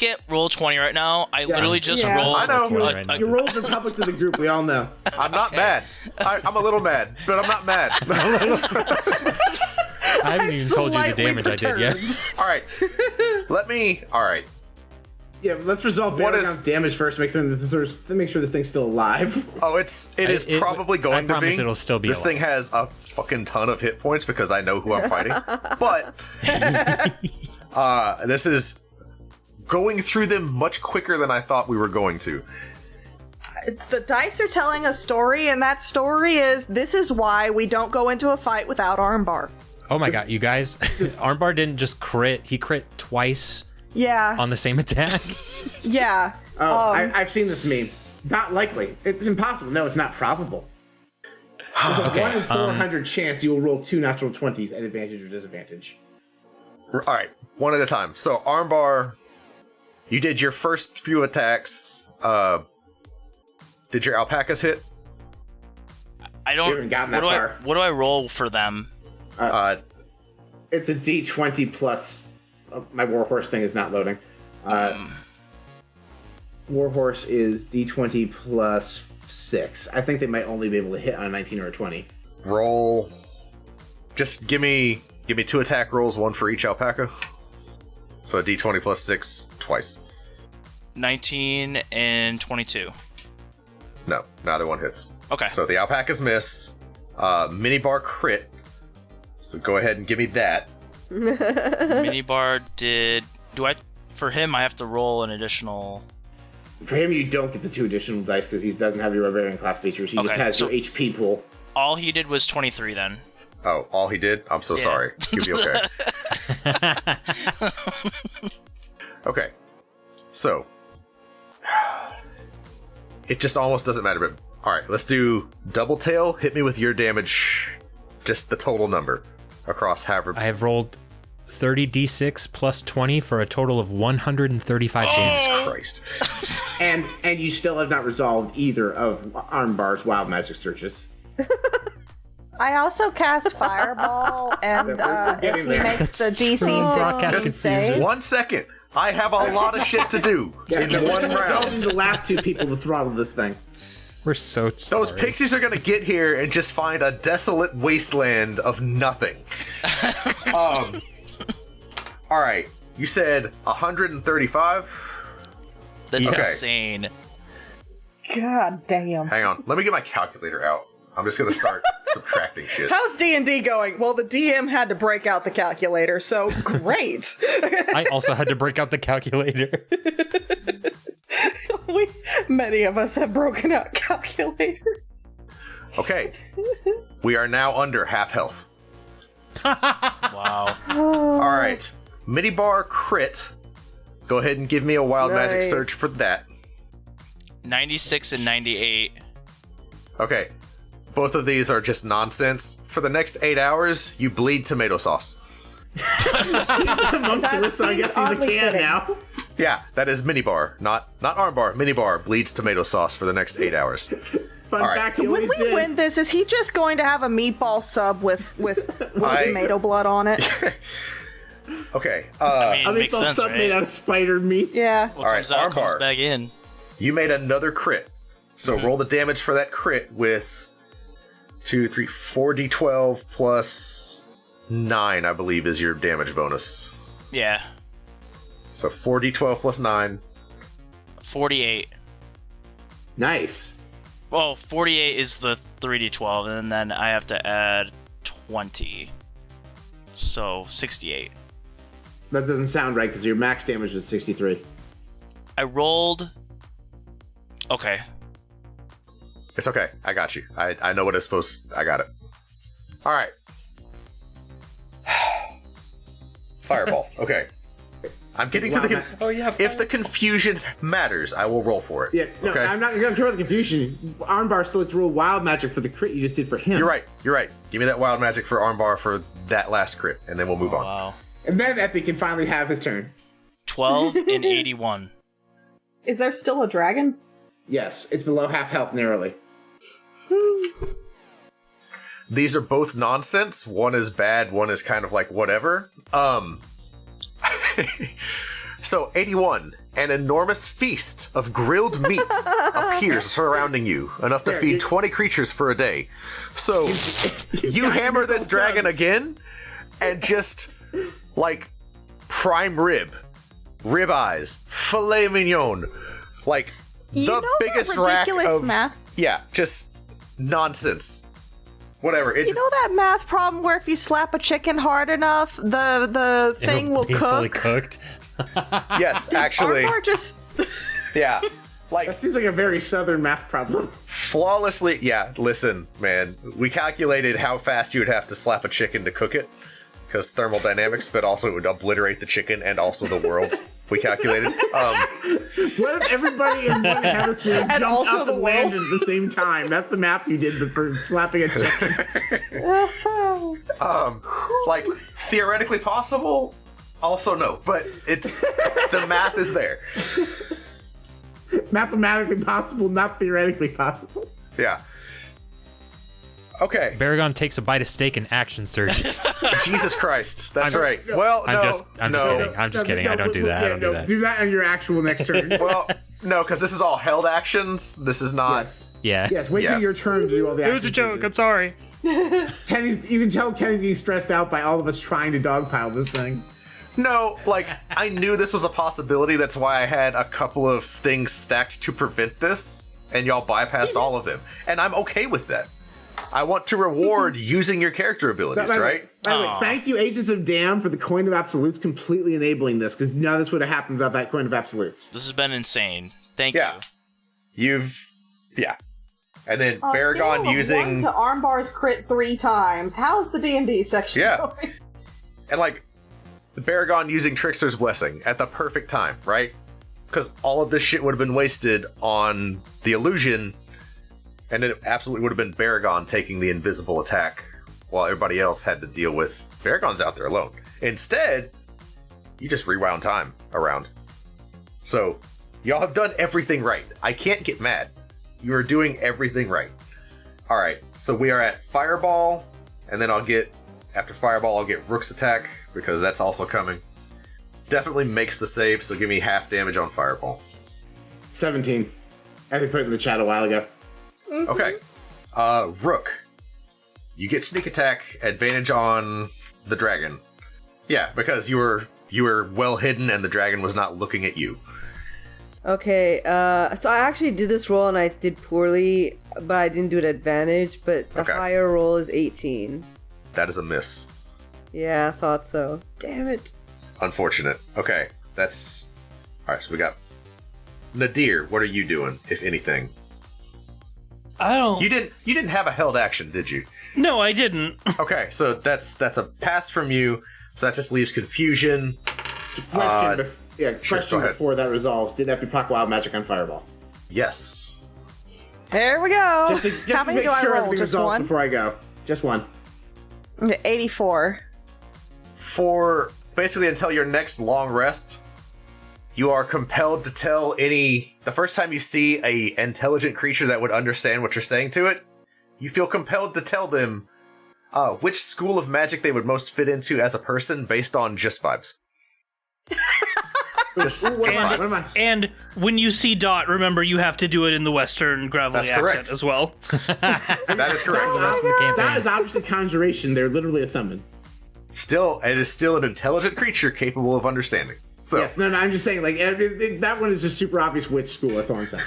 at roll 20 right now. I literally just rolled. I know. Your rolls are public to the group. We all know. I'm not mad. I'm a little mad, but I'm not mad. I haven't even told you the damage I did yet. All right. All right. Yeah, let's resolve Baragon's damage first. Make sure this thing's still alive. Oh, it is probably going to be. I promise it'll still be This alive. thing has a fucking ton of hit points because I know who I'm fighting. But this is going through them much quicker than I thought we were going to. The dice are telling a story, and that story is this is why we don't go into a fight without armbar. Oh my god, you guys. Armbar didn't just crit. He crit twice Yeah. on the same attack. Yeah. Oh, I've seen this meme. Not likely. It's impossible. No, it's not probable. There's a 1 in 400 chance you will roll 2 natural 20s at advantage or disadvantage. All right, one at a time. So, armbar, you did your first few attacks. Did your alpacas hit? I don't. You haven't gotten that far. What do I roll for them? It's a D20 plus. My warhorse thing is not loading. Warhorse is D20 plus 6. I think they might only be able to hit on a 19 or a 20. Roll. Just give me 2 attack rolls, 1 for each alpaca. So a D20 plus 6 twice. 19 and 22. No, neither one hits. Okay. So the alpacas miss. Minibar crit. So go ahead and give me that. Minibar did. For him, I have to roll an additional. For him, you don't get the 2 additional dice because he doesn't have your Barbarian class features. He just has your HP pool. All he did was 23 then. Oh, all he did? I'm so sorry. You'll be okay. Okay. So. It just almost doesn't matter, but alright, let's do double tail. Hit me with your damage. Just the total number across however. I have rolled 30d6 plus 20 for a total of 135 damage. Jesus Christ. And you still have not resolved either of Armbar's wild magic searches. I also cast Fireball, and if he makes the DC 16 save. 1 second. I have a lot of shit to do in one round. The last 2 people to throttle this thing. We're so sorry. Those pixies are gonna get here and just find a desolate wasteland of nothing. All right, you said 135. That's insane. God damn. Hang on, let me get my calculator out. I'm just gonna start subtracting shit. How's D&D going? Well, the DM had to break out the calculator, so great. I also had to break out the calculator. Many of us have broken out calculators. Okay, we are now under half health. Wow. All right, Minibar crit. Go ahead and give me a wild magic search for that. 96 and 98. Okay. Both of these are just nonsense. For the next 8 hours, you bleed tomato sauce. Monk through, so I guess he's a can now. Yeah, that is minibar, not armbar. Minibar bleeds tomato sauce for the next 8 hours. Fun fact, he when always we did. win this, is he just going to have a meatball sub with tomato blood on it? Okay. I mean, meatball sub made out of spider meat. Yeah. All right, Comes armbar. back in. You made another crit. So roll the damage for that crit with 4d12 plus 9, I believe, is your damage bonus. Yeah. So 4d12 plus 9. 48. Nice. Well, 48 is the 3d12, and then I have to add 20. So 68. That doesn't sound right because your max damage was 63. I rolled. Okay. It's okay. I got you. I know what it's supposed. I got it. All right. Fireball. Okay. I'm getting to the. Oh yeah. If the confusion matters, I will roll for it. Yeah, no, okay? I'm not going to care about the confusion. Armbar still has to roll wild magic for the crit you just did for him. You're right. Give me that wild magic for Armbar for that last crit, and then we'll move on. Wow. And then Epi can finally have his turn. 12 and 81. Is there still a dragon? Yes, it's below half health narrowly. These are both nonsense. One is bad, one is kind of like whatever. So 81, an enormous feast of grilled meats appears surrounding you, enough to feed 20 creatures for a day. So you hammer this dragon again, and just like prime rib eyes, filet mignon, like the biggest rack of math. Yeah, just nonsense. Whatever. You know that math problem where if you slap a chicken hard enough, the thing will be fully cook? cooked. Yes, actually. Or just Yeah. Like, that seems like a very southern math problem. Flawlessly. Yeah, listen, man. We calculated how fast you would have to slap a chicken to cook it. Because thermodynamics, but also it would obliterate the chicken and also the world. We calculated. What if everybody in one hemisphere jumped off the land at the same time? That's the math you did, but for slapping a chicken. Like, theoretically possible? Also no, but it's the math is there. Mathematically possible, not theoretically possible. Yeah. Okay. Baragon takes a bite of steak and action surges. Jesus Christ. That's right. Well, I'm no. just kidding. I'm just kidding. I don't do that. I don't do that. Do that on your actual next turn. Well, no, because this is all held actions. This is not. Yes. Yeah. Yes, wait till your turn to do all the It was a joke. I'm sorry. Kenny's, you can tell Kenny's getting stressed out by all of us trying to dogpile this thing. No, like, I knew this was a possibility. That's why I had a couple of things stacked to prevent this, and y'all bypassed all of them. And I'm okay with that. I want to reward using your character abilities, right? By the way, thank you, Agents of Damn, for the Coin of Absolutes completely enabling this, because none of this would have happened without that Coin of Absolutes. This has been insane. Thank you. Yeah. And then Baragon using... 1 to Armbar's crit 3 times. How's the D&D section going? And like, Baragon using Trickster's Blessing at the perfect time, right? Because all of this shit would have been wasted on the illusion, and it absolutely would have been Baragon taking the invisible attack while everybody else had to deal with Baragon's out there alone. Instead, you just rewound time around. So, y'all have done everything right. I can't get mad. You are doing everything right. Alright, so we are at Fireball, and then after Fireball, I'll get Rook's attack, because that's also coming. Definitely makes the save, so give me half damage on Fireball. 17. I had to put it in the chat a while ago. Okay. Rook. You get sneak attack, advantage on the dragon. Yeah, because you were well hidden and the dragon was not looking at you. Okay, so I actually did this roll and I did poorly, but I didn't do it at advantage, but the higher roll is 18. That is a miss. Yeah, I thought so. Damn it. Unfortunate. Okay, that's... Alright, so we got... Nadir, what are you doing, if anything? I don't... You didn't have a held action, did you? No, I didn't. Okay, so that's a pass from you, so that just leaves confusion. Question before that resolves. Did Epi proc Wild Magic on Fireball? Yes. There we go. Just How to many make do I sure roll? everything Just resolves one? before I go. Just one. 84. For basically until your next long rest, you are compelled to tell the first time you see a intelligent creature that would understand what you're saying to it, you feel compelled to tell them which school of magic they would most fit into as a person based on just vibes. just vibes. And when you see Dot, remember you have to do it in the Western gravelly accent as well. That is correct. That is obviously conjuration. They're literally a summon. It is still an intelligent creature capable of understanding. So yes, no, I'm just saying, like, that one is just super obvious which school. That's all I'm saying.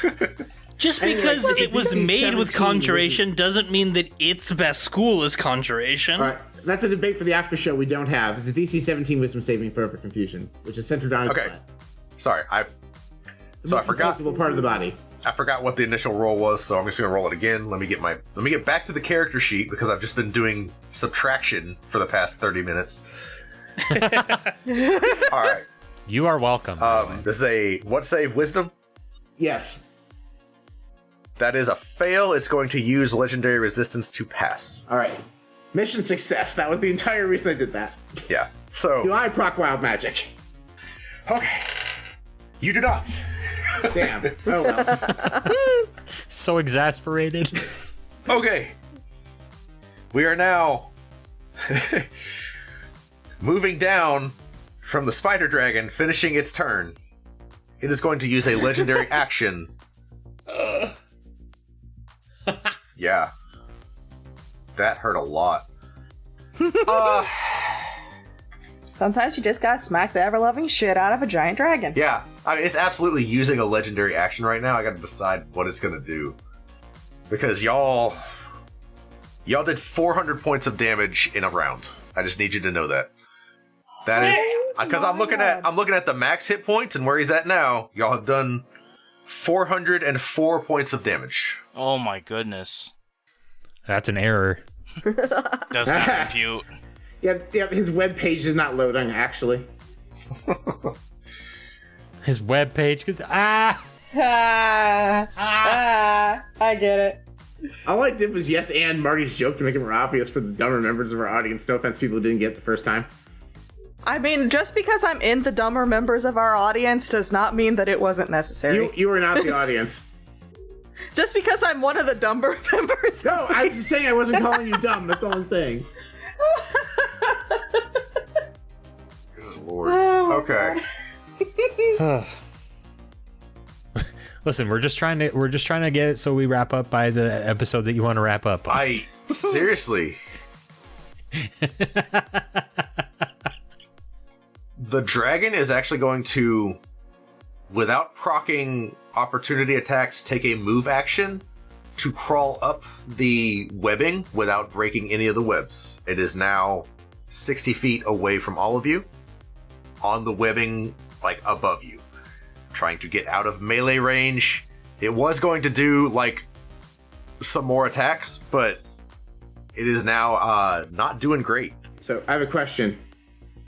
Just because it was made with conjuration doesn't mean that its best school is conjuration. All right, that's a debate for the after show we don't have. It's a DC 17 Wisdom saving throw for confusion, which is centered on Sorry, I forgot part of the body. I forgot what the initial roll was, so I'm just gonna roll it again. Let me get back to the character sheet because I've just been doing subtraction for the past 30 minutes. All right. You are welcome. This is a what save? Wisdom? Yes. That is a fail. It's going to use legendary resistance to pass. All right. Mission success. That was the entire reason I did that. Yeah. So. Do I proc wild magic? Okay. You do not. Damn. Oh well. So exasperated. Okay. We are now moving down from the spider dragon, finishing its turn. It is going to use a legendary action. Yeah. That hurt a lot. Sometimes you just gotta smack the ever-loving shit out of a giant dragon. Yeah. I mean, it's absolutely using a legendary action right now. I gotta decide what it's gonna do. Because y'all did 400 points of damage in a round. I just need you to know that. That is because I'm looking at the max hit points and where he's at now. Y'all have done 404 points of damage. Oh my goodness. That's an error. Does not compute. Yep, his web page is not loading, actually. His web page, I get it. All I did was yes and Marty's joke to make it more obvious for the dumber members of our audience. No offense, people who didn't get it the first time. I mean, just because I'm in the dumber members of our audience does not mean that it wasn't necessary. You were not the audience. Just because I'm one of the dumber members. No, I'm just saying I wasn't calling you dumb. That's all I'm saying. Good lord. Okay. Listen, we're just trying to get it so we wrap up by the episode that you want to wrap up on. Seriously. The dragon is actually going to, without proccing opportunity attacks, take a move action to crawl up the webbing without breaking any of the webs. It is now 60 feet away from all of you, on the webbing, like, above you, trying to get out of melee range. It was going to do, like, some more attacks, but it is now not doing great. So, I have a question.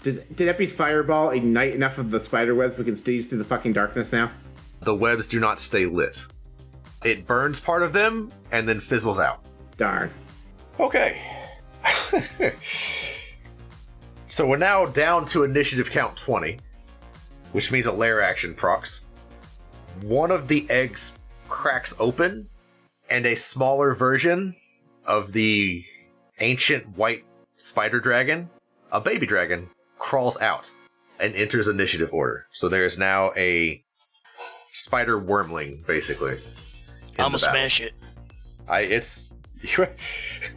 Did Epi's fireball ignite enough of the spider webs we can squeeze through the fucking darkness now? The webs do not stay lit. It burns part of them and then fizzles out. Darn. Okay. So we're now down to initiative count 20, which means a lair action procs. One of the eggs cracks open, and a smaller version of the ancient white spider dragon, a baby dragon, crawls out and enters initiative order. So there's now a spider wormling, basically. I'm gonna smash it.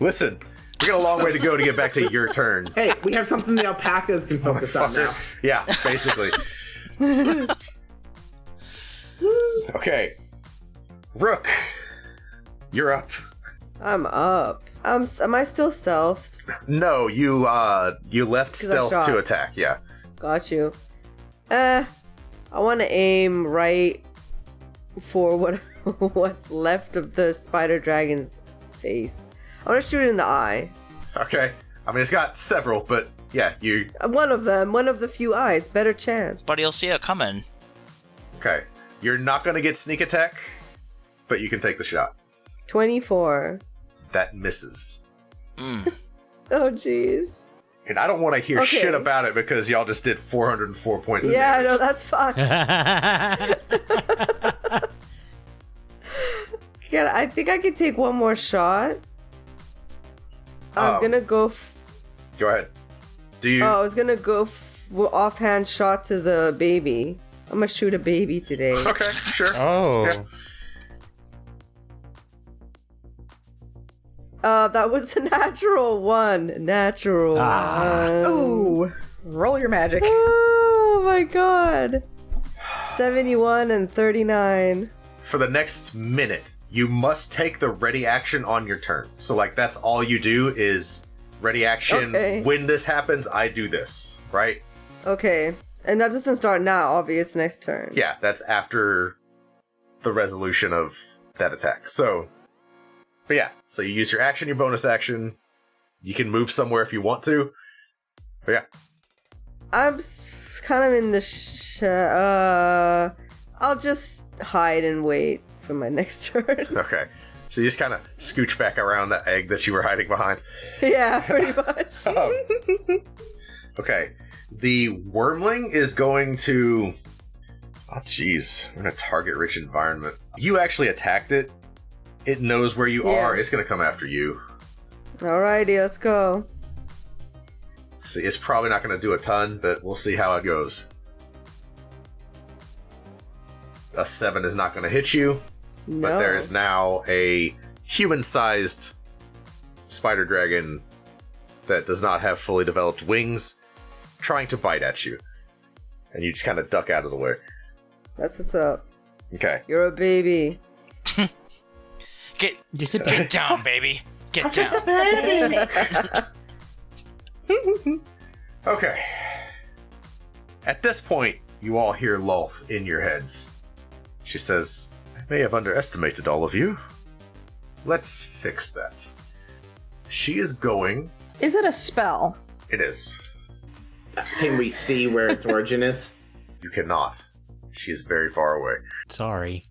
Listen, we got a long way to go to get back to your turn. Hey, we have something the alpacas can focus on now. Yeah, basically. Okay. Rook, you're up. I'm up. Am I still stealthed? No, you left stealth to attack, yeah. Got you. I want to aim right for what's left of the spider dragon's face. I want to shoot it in the eye. Okay. I mean, it's got several, but yeah, you... One of the few eyes. Better chance. But he'll see it coming. Okay. You're not going to get sneak attack, but you can take the shot. 24. That misses. Oh, jeez. And I don't want to hear shit about it because y'all just did 404 points of damage. damage. No, that's fine. I think I can take one more shot. I'm gonna go... Go ahead. Do you... I was gonna go offhand shot to the baby. I'm gonna shoot a baby today. Okay, sure. Oh. Yeah. That was a natural one. Natural one. Ooh. Roll your magic. Oh my god. 71 and 39. For the next minute, you must take the ready action on your turn. So, like, that's all you do is ready action. Okay. When this happens, I do this, right? Okay. And that doesn't start now, obvious next turn. Yeah, that's after the resolution of that attack. So, but yeah, so you use your action, your bonus action. You can move somewhere if you want to. But yeah. kind of in the I'll just hide and wait for my next turn. Okay. So you just kind of scooch back around the egg that you were hiding behind. Yeah, pretty much. Okay. The wormling is going to... Oh, jeez. We're in a target-rich environment. You actually attacked it. It knows where you are. It's going to come after you. Alrighty, let's go. See, it's probably not going to do a ton, but we'll see how it goes. A 7 is not going to hit you. No. But there is now a human-sized spider dragon that does not have fully developed wings trying to bite at you. And you just kind of duck out of the way. That's what's up. Okay. You're a baby. Get down, baby. Get down. Just a baby. Okay. At this point, you all hear Lolth in your heads. She says, I may have underestimated all of you. Let's fix that. She is going... Is it a spell? It is. Can we see where its origin is? You cannot. She is very far away. Sorry.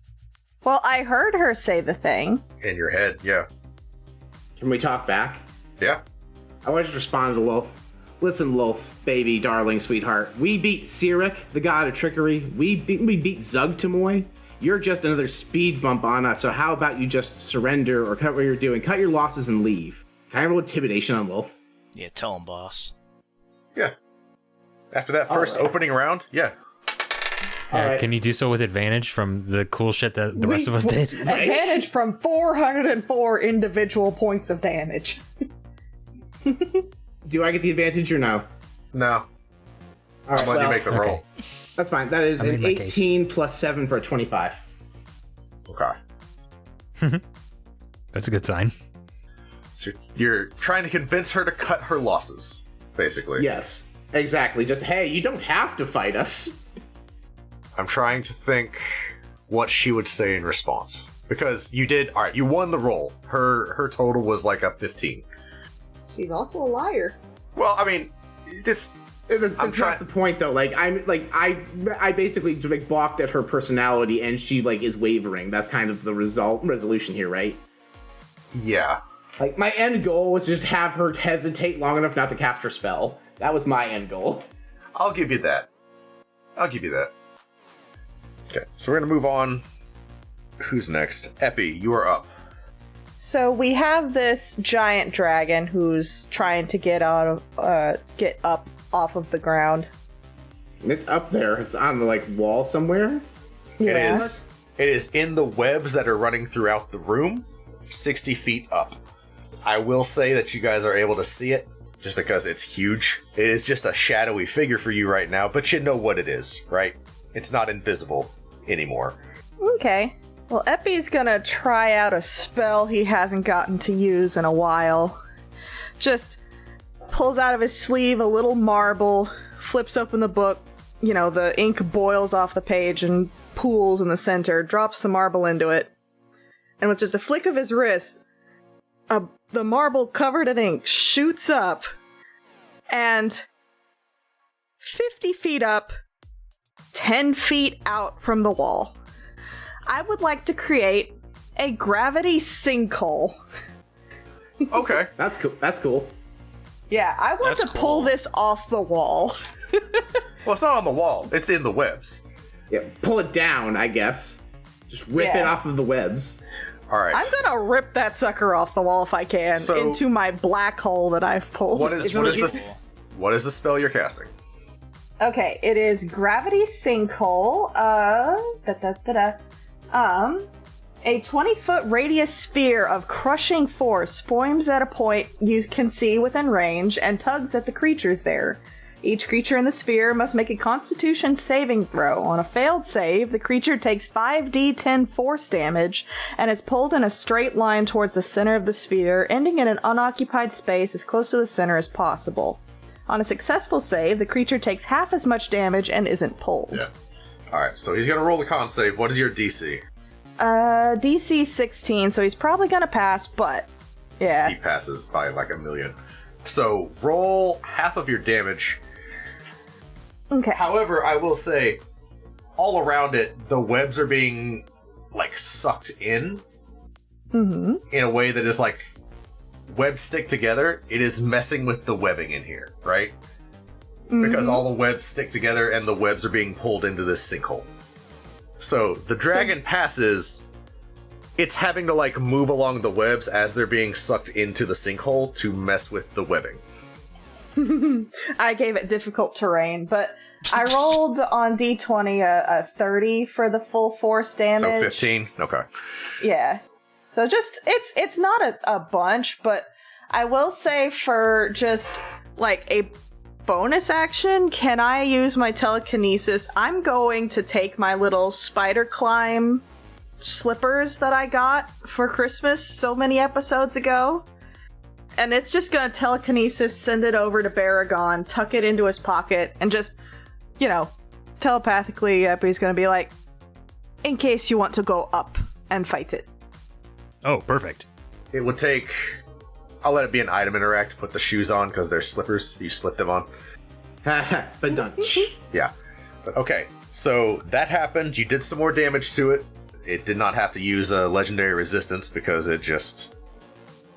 Well, I heard her say the thing. In your head, yeah. Can we talk back? Yeah. I want to just respond to Lolth. Listen, Lolth, baby, darling, sweetheart. We beat Sirik, the god of trickery. We beat Zugtamoy. You're just another speed bump on us, so how about you just surrender or cut what you're doing, cut your losses and leave? Can I roll intimidation on Lolth? Yeah, tell him, boss. Yeah. After that first opening round, yeah. Alright. Can you do so with advantage from the cool shit that the rest of us did? Advantage from 404 individual points of damage. Do I get the advantage or no? No. All right, I'll let you make the roll. That's fine. That is an 18 plus 7 for a 25. Okay. That's a good sign. So you're trying to convince her to cut her losses, basically. Yes, exactly. Just, hey, you don't have to fight us. I'm trying to think what she would say in response. Because you did, alright, you won the roll. Her total was like a 15. She's also a liar. Well, I mean, this... That's not the point, though. I basically balked at her personality, and she is wavering. That's kind of the resolution here, right? Yeah. My end goal was just have her hesitate long enough not to cast her spell. That was my end goal. I'll give you that. Okay, so we're gonna move on. Who's next? Epi, you are up. So we have this giant dragon who's trying to get up off of the ground. It's up there. It's on the wall somewhere. Yeah. It is in the webs that are running throughout the room, 60 feet up. I will say that you guys are able to see it, just because it's huge. It is just a shadowy figure for you right now, but you know what it is, right? It's not invisible anymore. Okay. Well, Epi's gonna try out a spell he hasn't gotten to use in a while. Just pulls out of his sleeve a little marble, flips open the book, the ink boils off the page and pools in the center, drops the marble into it, and with just a flick of his wrist, the marble covered in ink shoots up, and 50 feet up, 10 feet out from the wall, I would like to create a gravity sinkhole. Okay. That's cool. Yeah, I want to pull this off the wall. Well, it's not on the wall. It's in the webs. Yeah, pull it down, I guess. Just rip it off of the webs. All right. I'm gonna rip that sucker off the wall if I can, into my black hole that I've pulled. What is the spell you're casting? Okay, it is Gravity Sinkhole. A 20-foot radius sphere of crushing force forms at a point you can see within range and tugs at the creatures there. Each creature in the sphere must make a Constitution saving throw. On a failed save, the creature takes 5d10 force damage and is pulled in a straight line towards the center of the sphere, ending in an unoccupied space as close to the center as possible. On a successful save, the creature takes half as much damage and isn't pulled. Yeah. Alright, so he's gonna roll the con save. What is your DC? DC 16, so he's probably gonna pass, but yeah. He passes by like a million. So roll half of your damage. Okay. However, I will say, all around it, the webs are being, like, sucked in in a way that is, like, webs stick together. It is messing with the webbing in here, right? Because all the webs stick together and the webs are being pulled into this sinkhole. So, the dragon passes... It's having to, like, move along the webs as they're being sucked into the sinkhole to mess with the webbing. I gave it difficult terrain, but I rolled on D20 a 30 for the full force damage. So 15? Okay. Yeah. So just, it's not a bunch, but I will say for just, like, a bonus action, can I use my telekinesis? I'm going to take my little spider climb slippers that I got for Christmas so many episodes ago, and it's just gonna telekinesis send it over to Baragon, tuck it into his pocket, and just, telepathically Eppy's gonna be like, in case you want to go up and fight it. Oh, perfect. It would take... I'll let it be an item interact, put the shoes on, because they're slippers. You slip them on. But done. Yeah. But okay, so that happened. You did some more damage to it. It did not have to use a legendary resistance because it just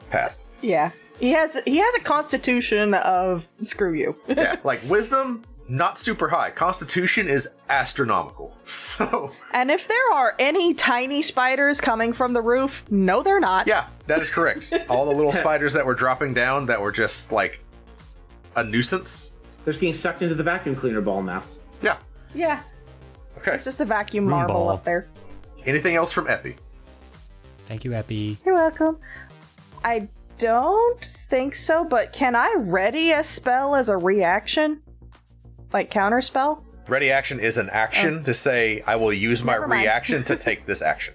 passed. Yeah. He has a constitution of screw you. Yeah, like wisdom, not super high. Constitution is astronomical. So. And if there are any tiny spiders coming from the roof, no, they're not. Yeah, that is correct. All the little spiders that were dropping down that were just like a nuisance. They're just getting sucked into the vacuum cleaner ball now. Yeah. Yeah. Okay. It's just a vacuum marble ball. up there. Anything else from Epi? Thank you, Epi. You're welcome. I don't think so, but can I ready a spell as a reaction? Like counter spell? Ready action is an action to say, I will use my Never mind. reaction to take this action.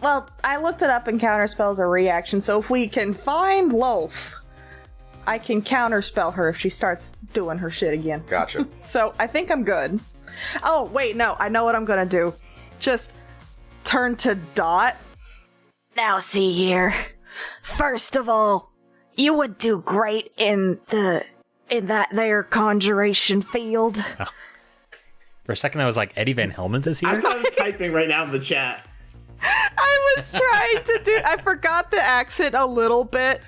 Well, I looked it up and counter spells a reaction, so if we can find Lolth, I can counter spell her if she starts doing her shit again. Gotcha. So I think I'm good. Oh, wait, no, I know what I'm gonna do. Just turn to Dot. Now see here. First of all, you would do great in that there conjuration field. Oh. For a second, I was like, Eddie Van Helmont is here? I'm typing right now in the chat. I was trying to do... I forgot the accent a little bit.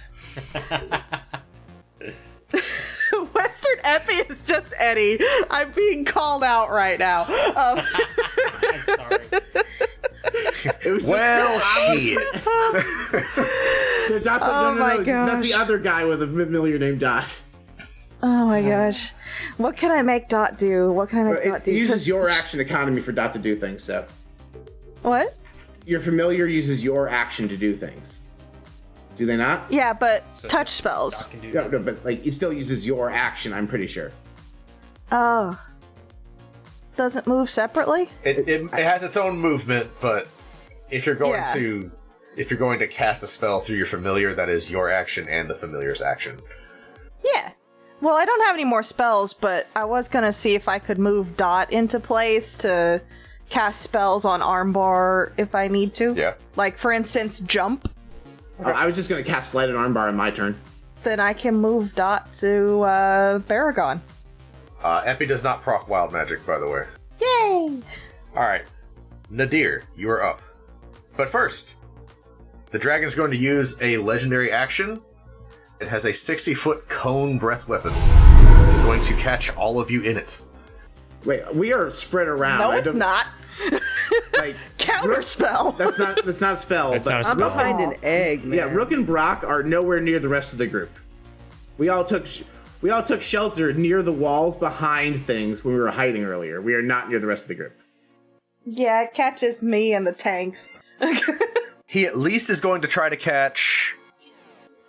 Western Epi is just Eddie. I'm being called out right now. I'm sorry. It was well, shit. Oh my gosh. Not the other guy with a familiar name Dot. Oh my gosh. What can I make Dot do? What can I make Dot do? It uses your action economy for Dot to do things, so. What? Your familiar uses your action to do things. Do they not? Yeah, but touch spells. No, but like it still uses your action, I'm pretty sure. Oh. Doesn't move separately? It has its own movement, but if you're going to cast a spell through your familiar, that is your action and the familiar's action. Yeah. Well, I don't have any more spells, but I was gonna see if I could move Dot into place to cast spells on Armbar if I need to. Yeah. Like, for instance, jump. I was just going to cast Flight and Armbar on my turn. Then I can move Dot to Baragon. Epi does not proc wild magic, by the way. Yay! Alright. Nadir, you are up. But first, the dragon's going to use a legendary action. It has a 60-foot cone breath weapon. It's going to catch all of you in it. Wait, we are spread around. No, it's not. Like counter spell. That's not a spell. That's not a I'm spell. behind an egg, man. Yeah, Rook and Brock are nowhere near the rest of the group. We all took shelter near the walls behind things when we were hiding earlier. We are not near the rest of the group. Yeah, it catches me and the tanks. He at least is going to try to catch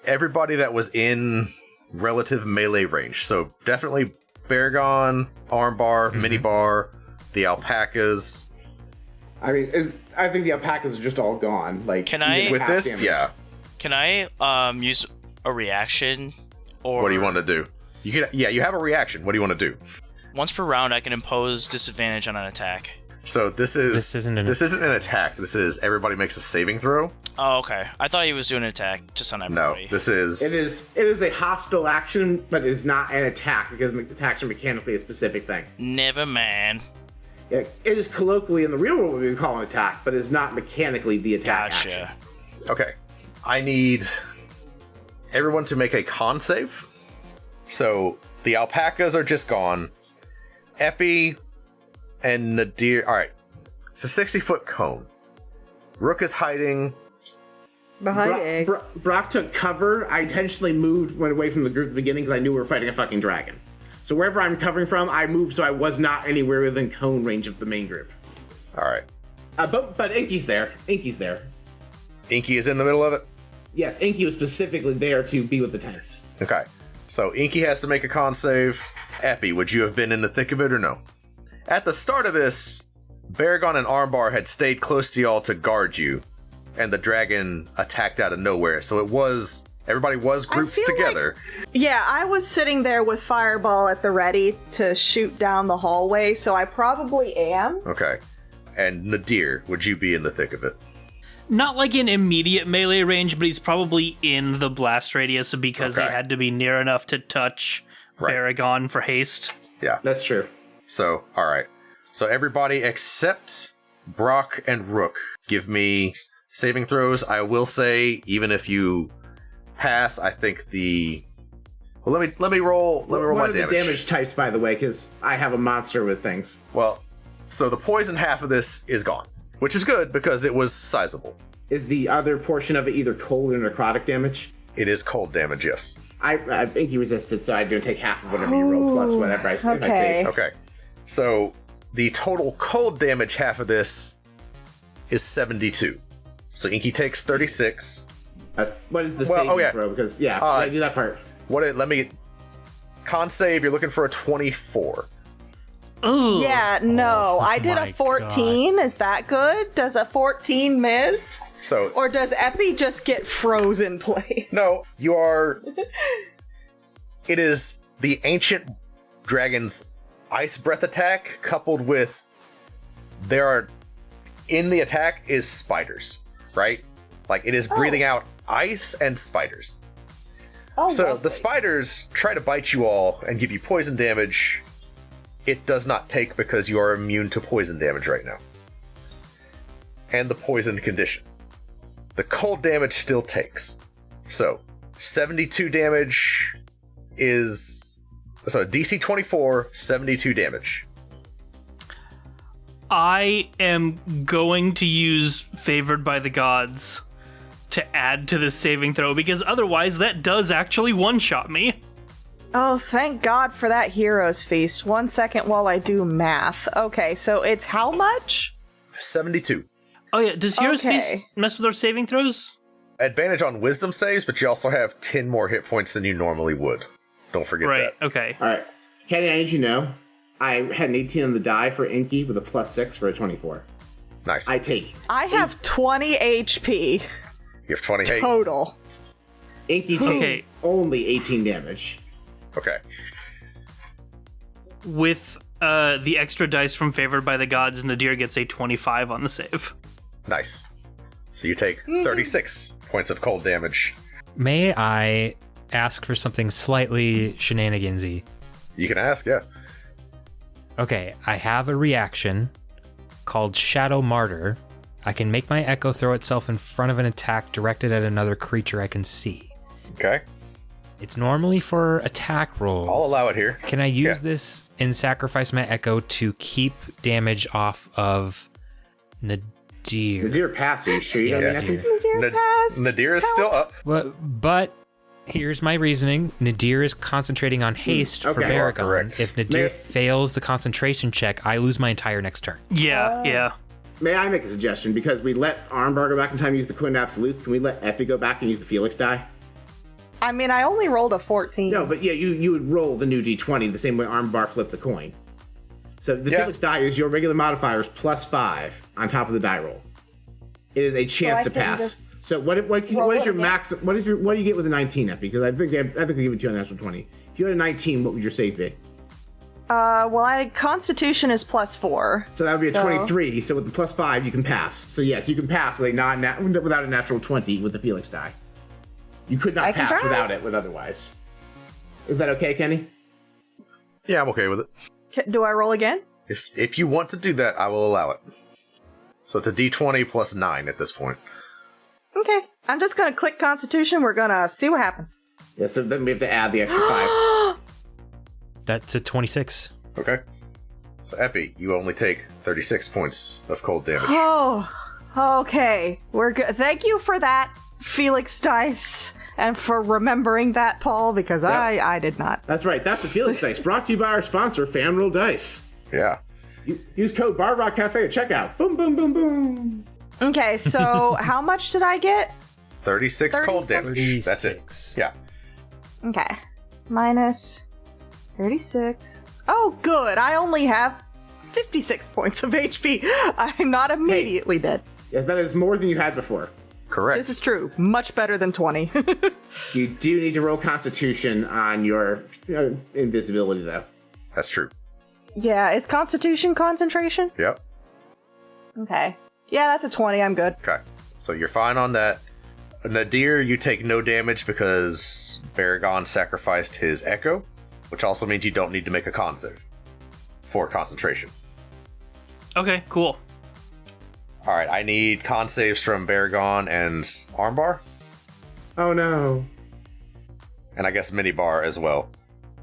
everybody that was in relative melee range. So definitely Baragon, Armbar, Minibar, the alpacas. I mean, I think the alpacas are just all gone. Like, Can I- With this, yeah. Can I use a reaction? Or What do you want to do? You have a reaction. What do you want to do? Once per round, I can impose disadvantage on an attack. So this isn't an attack. This is everybody makes a saving throw. Oh, okay. I thought he was doing an attack just on everybody. No, this is... It is a hostile action, but it is not an attack, because attacks are mechanically a specific thing. Never mind. It is colloquially in the real world what we would call an attack, but it is not mechanically the attack action. Okay. I need everyone to make a con save. So the alpacas are just gone. Epi and Nadir... Alright. It's a 60-foot cone. Rook is hiding... behind Egg. Brock took cover. I intentionally went away from the group at the beginning because I knew we were fighting a fucking dragon. So wherever I'm covering from, I moved so I was not anywhere within cone range of the main group. Alright. But Inky's there. Inky is in the middle of it? Yes, Inky was specifically there to be with the tanks. Okay. So Inky has to make a con save. Epi, would you have been in the thick of it or no? At the start of this, Baragon and Armbar had stayed close to y'all to guard you, and the dragon attacked out of nowhere. So everybody was grouped together. I was sitting there with Fireball at the ready to shoot down the hallway, so I probably am. Okay. And Nadir, would you be in the thick of it? Not like in immediate melee range, but he's probably in the blast radius because he had to be near enough to touch Baragon for haste. Yeah. That's true. So, alright. So everybody except Brock and Rook give me saving throws. I will say, even if you pass, I think Well, let me roll my damage. What are the damage types, by the way, because I have a monster with things. Well, so the poison half of this is gone, which is good because it was sizable. Is the other portion of it either cold or necrotic damage? It is cold damage, yes. I think you resisted, so I do take half of whatever you roll plus whatever I save. Okay. So the total cold damage half of this is 72. So Inky takes 36. What is the saving throw? Because I do that part. Con save, you're looking for a 24. Ooh. Yeah, no. I did a 14. God. Is that good? Does a 14 miss? Or does Epi just get froze in place? No, you are... It is the ancient dragon's ice breath attack coupled with... In the attack is spiders, right? Like, it is breathing out ice and spiders. So the spiders try to bite you all and give you poison damage. It does not take because you are immune to poison damage right now. And the poison condition. The cold damage still takes. So, 72 damage is... So, DC 24, 72 damage. I am going to use Favored by the Gods to add to this saving throw, because otherwise that does actually one-shot me. Oh, thank God for that Hero's Feast. 1 second while I do math. Okay, so it's how much? 72. Oh yeah, does Hero's Feast mess with our saving throws? Advantage on wisdom saves, but you also have 10 more hit points than you normally would. Don't forget that. Right, okay. Alright. Kenny, I need you to know, I had an 18 on the die for Inky with a +6 for a 24. Nice. I have 20 HP. You have 20 total. Inky takes only 18 damage. Okay. With the extra dice from Favored by the Gods, Nadir gets a 25 on the save. Nice. So you take 36 points of cold damage. May I ask for something slightly shenanigansy? You can ask, yeah. Okay, I have a reaction called Shadow Martyr. I can make my echo throw itself in front of an attack directed at another creature I can see. Okay. It's normally for attack rolls. I'll allow it here. Can I use this and sacrifice my echo to keep damage off of Nadir? Nadir passed. Are you sure you don't Nadir. Nadir passed. Nadir is still up. But here's my reasoning. Nadir is concentrating on haste for Baragon. Correct. If Nadir fails the concentration check, I lose my entire next turn. Yeah. May I make a suggestion? Because we let Armbar go back in time and use the Quinn Absolutes, can we let Epi go back and use the Felix die? I mean, I only rolled a 14. No, but yeah, you would roll the new D20 the same way Armbar flipped the coin. So the Felix die is your regular modifiers +5 on top of the die roll. It is a chance to pass. So what is your max? What do you get with a 19, Epi? Because I think we give it to you on the natural 20. If you had a 19, what would your save be? Constitution is +4. So that would be a 23. So with the +5, you can pass. So yes, you can pass with without a natural 20 with the Felix die. You could not pass without it with otherwise. Is that okay, Kenny? Yeah, I'm okay with it. Do I roll again? If you want to do that, I will allow it. So it's a d20 plus 9 at this point. Okay. I'm just going to click Constitution. We're going to see what happens. Yeah, so then we have to add the extra 5. That's a 26. Okay. So, Epi, you only take 36 points of cold damage. Oh, okay. We're good. Thank you for that, Felix Dice, and for remembering that, Paul, because I did not. That's right. That's the Felix Dice, brought to you by our sponsor, FanRoll Dice. Yeah. Use code Bar Rock Cafe at checkout. Boom, boom, boom, boom. Okay, so how much did I get? 36 cold damage. That's it. Yeah. Okay. Minus 36. Oh, good. I only have 56 points of HP. I'm not immediately dead. Yeah, that is more than you had before. Correct. This is true. Much better than 20. You do need to roll Constitution on your invisibility, though. That's true. Yeah, is Constitution concentration? Yep. Okay. Yeah, that's a 20. I'm good. Okay. So you're fine on that. Nadir, you take no damage because Baragon sacrificed his Echo, which also means you don't need to make a con save for concentration. Okay, cool. All right, I need con saves from Baragon and Armbar. Oh no. And I guess Minibar as well.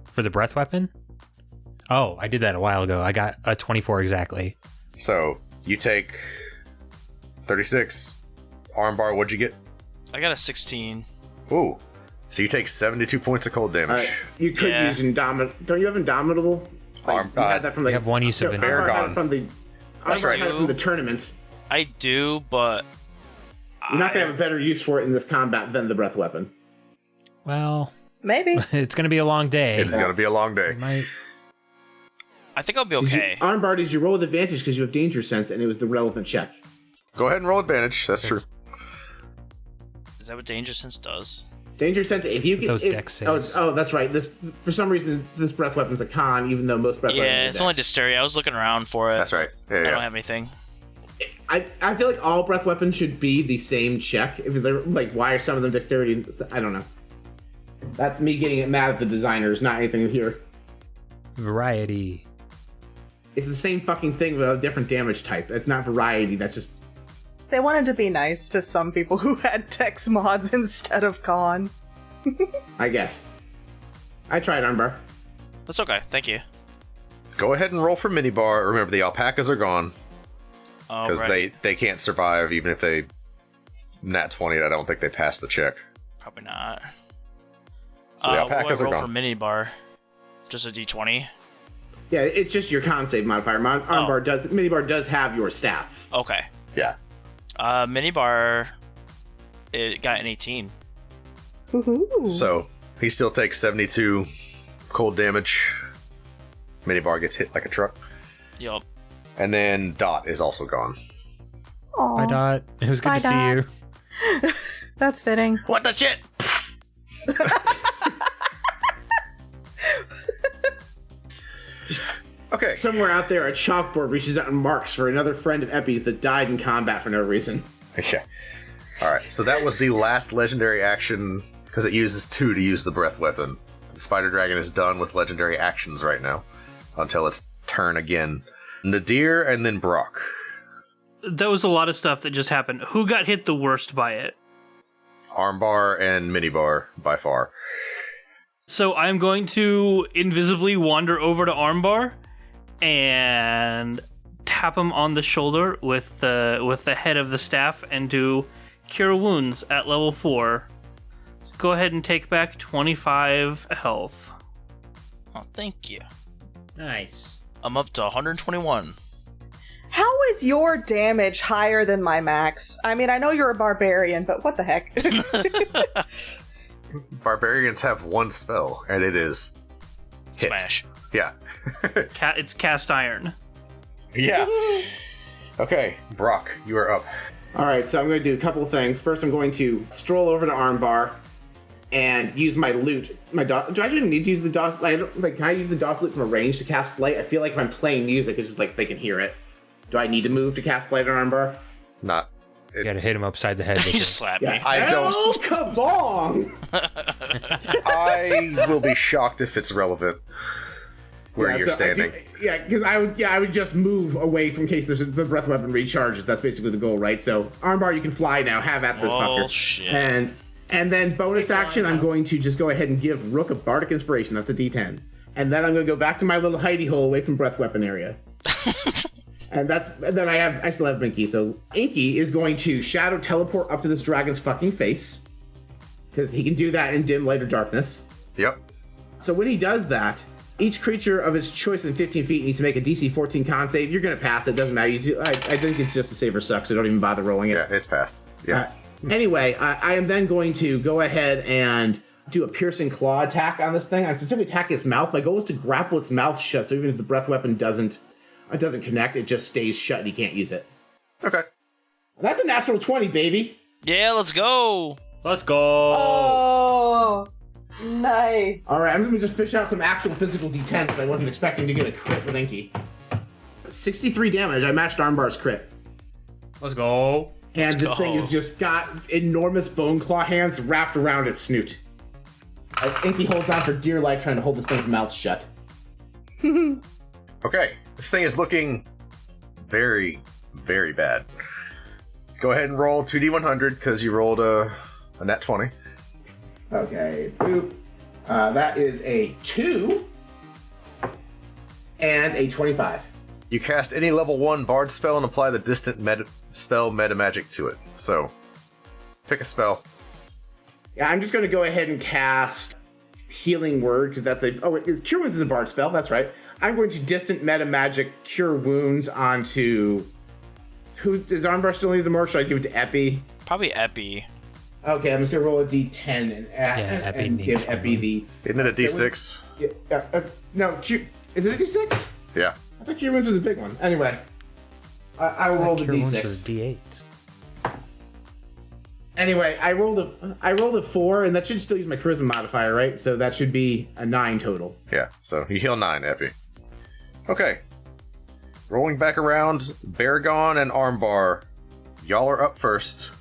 For the breath weapon? Oh, I did that a while ago. I got a 24 exactly. So you take 36. Armbar, what'd you get? I got a 16. Ooh. So you take 72 points of cold damage. You could use Indomitable. Don't you have Indomitable? Like, you had that from you have one use of Baragon. From the, That's right. from the tournament. I do, but you're not going to have a better use for it in this combat than the breath weapon. Well, maybe. It's going to be a long day. It's going to be a long day. I think I'll be okay. Armbar, did you roll with advantage because you have danger sense and it was the relevant check? Go ahead and roll advantage. That's true. Is that what Danger Sense does? Danger sense. If you get those dex saves. Oh, that's right. This for some reason this breath weapon's a con, even though most breath weapons. Yeah, it's only Dysteria. I was looking around for it. That's right. Yeah, I don't have anything. I feel like all breath weapons should be the same check. If they're like, why are some of them dexterity? I don't know. That's me getting mad at the designers, not anything here. Variety. It's the same fucking thing with a different damage type. That's not variety. That's just. They wanted to be nice to some people who had Dex mods instead of con. I guess. I tried Armbar. That's okay. Thank you. Go ahead and roll for Minibar. Remember, the alpacas are gone. Oh, because right. they can't survive even if they nat 20. I don't think they pass the check. Probably not. So the alpacas are roll gone. for Minibar. Just a d20. Yeah, it's just your con save modifier. Minibar does have your stats. Okay. Yeah. Minibar, it got an 18. Woohoo. So he still takes 72 cold damage. Minibar gets hit like a truck. Yup. And then Dot is also gone. Aww. Bye, Dot. It was good to see you. That's fitting. What the shit? Okay. Somewhere out there, a chalkboard reaches out and marks for another friend of Epi's that died in combat for no reason. Okay. Alright, so that was the last legendary action, because it uses 2 to use the breath weapon. The Spider Dragon is done with legendary actions right now, until its turn again. Nadir and then Brock. That was a lot of stuff that just happened. Who got hit the worst by it? Armbar and Minibar, by far. So I'm going to invisibly wander over to Armbar and tap him on the shoulder with the head of the staff and do Cure Wounds at level 4. Go ahead and take back 25 health. Oh, thank you. Nice. I'm up to 121. How is your damage higher than my max? I mean, I know you're a barbarian, but what the heck? Barbarians have one spell, and it is hit. Smash. Yeah. It's cast iron. Yeah. Okay, Brock, you are up. Alright, so I'm going to do a couple things. First, I'm going to stroll over to Armbar and use my loot. Do I actually need to use the DOS? Can I use the DOS loot from a range to cast flight? I feel like if I'm playing music, it's just like they can hear it. Do I need to move to cast flight on Armbar? Not. You gotta hit him upside the head. You just slapped me. I don't. Kabong! I will be shocked if it's relevant where you're standing. Because I would just move away from case the breath weapon recharges. That's basically the goal, right? So Armbar, you can fly now. Have at this fucker. Shit. And then bonus action, I'm going to just go ahead and give Rook a Bardic Inspiration. That's a D10. And then I'm going to go back to my little hidey hole away from breath weapon area. And then I still have Inky. So Inky is going to shadow teleport up to this dragon's fucking face. Because he can do that in dim light or darkness. Yep. So when he does that, each creature of its choice in 15 feet needs to make a DC 14 con save. You're going to pass it. Doesn't matter. I think it's just a save or suck, so don't even bother rolling it. Yeah, it's passed. Yeah. Anyway, I am then going to go ahead and do a piercing claw attack on this thing. I'm specifically attacking its mouth. My goal is to grapple its mouth shut, so even if the breath weapon doesn't connect, it just stays shut and he can't use it. Okay. That's a natural 20, baby. Yeah, let's go. Let's go. Oh, nice. All right, I'm going to just fish out some actual physical D10s, but I wasn't expecting to get a crit with Inky. 63 damage. I matched Armbar's crit. Let's go. And this thing has just got enormous bone claw hands wrapped around its snoot. Inky holds on for dear life trying to hold this thing's mouth shut. Okay, this thing is looking very, very bad. Go ahead and roll 2d100 because you rolled a nat 20. Okay, boop. That is a 2 and a 25. You cast any level 1 bard spell and apply the distant spell meta magic to it. So, pick a spell. Yeah, I'm just going to go ahead and cast Healing Word because that's Cure Wounds is a bard spell. That's right. I'm going to distant meta magic Cure Wounds onto. Does Armbar still need the more? Should I give it to Epi? Probably Epi. Okay, I'm just gonna roll a D10 and give Epi the. Isn't it a D6? No, is it a D6? Yeah. I thought Cure Wounds was a big one. Anyway, I will roll the D6. Was D8. Anyway, I rolled a 4, and that should still use my charisma modifier, right? So that should be a 9 total. Yeah. So you heal 9, Epi. Okay. Rolling back around, Baragon and Armbar, y'all are up first.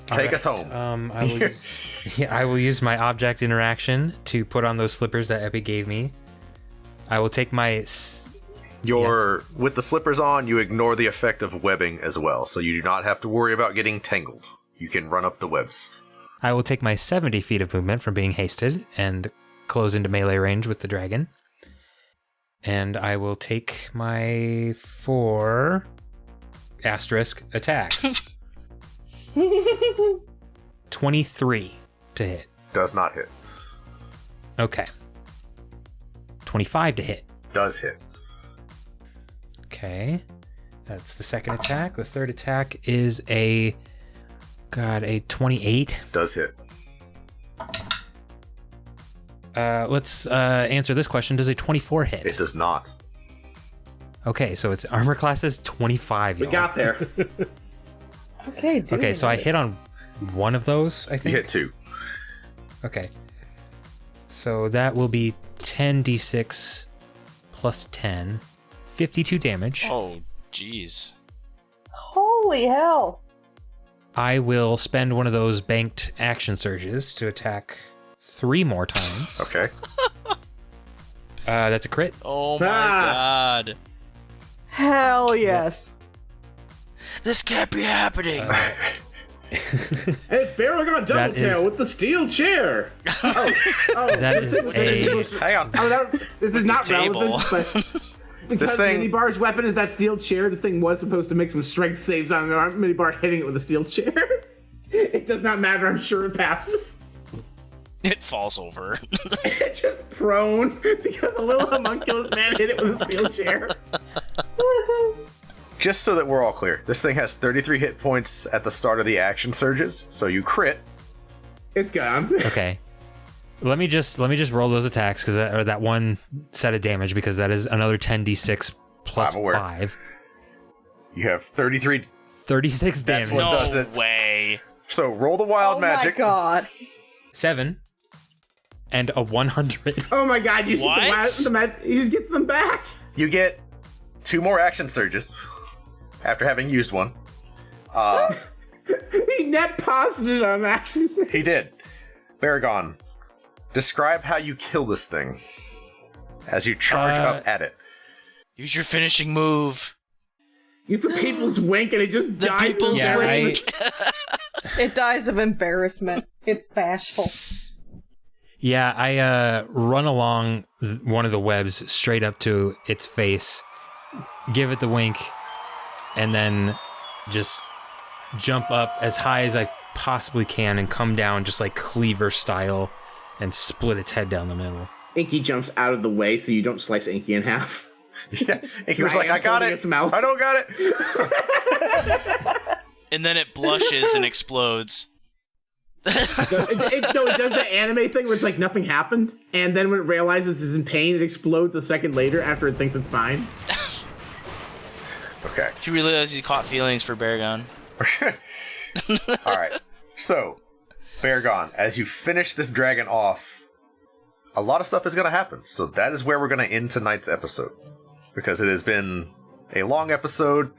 Take us home. I will use my object interaction to put on those slippers that Epi gave me. I will take my... With the slippers on, you ignore the effect of webbing as well, so you do not have to worry about getting tangled. You can run up the webs. I will take my 70 feet of movement from being hasted and close into melee range with the dragon. And I will take my 4 asterisk attacks. 23 to hit. Does not hit. Okay. 25 to hit. Does hit. Okay. That's the second attack. The third attack is a 28. Does hit. Let's answer this question. Does a 24 hit? It does not. Okay, so its armor class is 25. We got there. Okay, so I hit on one of those, I think. You hit 2. Okay. So that will be 10d6 plus 10. 52 damage. Oh, jeez. Holy hell. I will spend one of those banked action surges to attack 3 more times. Okay. That's a crit. Oh my god. Hell yes. This can't be happening. It's Baragon Doubletail with the steel chair. That is hang on. This is not Table. relevant, but because Minibar's weapon is that steel chair, this thing was supposed to make some strength saves on Minibar hitting it with a steel chair. It does not matter. I'm sure it passes. It falls over. It's just prone because a little homunculus man hit it with a steel chair. Just so that we're all clear, this thing has 33 hit points at the start of the action surges, so you crit. It's gone. Okay. Let me just roll those attacks or that one set of damage because that is another 10d6 plus 5. You have 36 damage. That's what does it. No way. So roll the wild magic. Oh my god. 7 and a 100. Oh my god, you just What? you just get them back. You get 2 more action surges after having used one. He net posited on action surge. He did. Baragon, describe how you kill this thing as you charge up at it. Use your finishing move. Use the people's wink and it just The dies. people's wink. It dies of embarrassment. It's bashful. Yeah, I run along one of the webs straight up to its face, give it the wink, and then just jump up as high as I possibly can and come down just like cleaver style and split its head down the middle. Inky jumps out of the way so you don't slice Inky in half. Yeah, Inky was like, I got it. I don't got it. And then it blushes and explodes. It does the anime thing where it's like nothing happened, and then when it realizes it's in pain, it explodes a second later after it thinks it's fine. Okay. You realize you caught feelings for Baragon. Alright. So, Baragon, as you finish this dragon off, a lot of stuff is going to happen. So that is where we're going to end tonight's episode. Because it has been a long episode.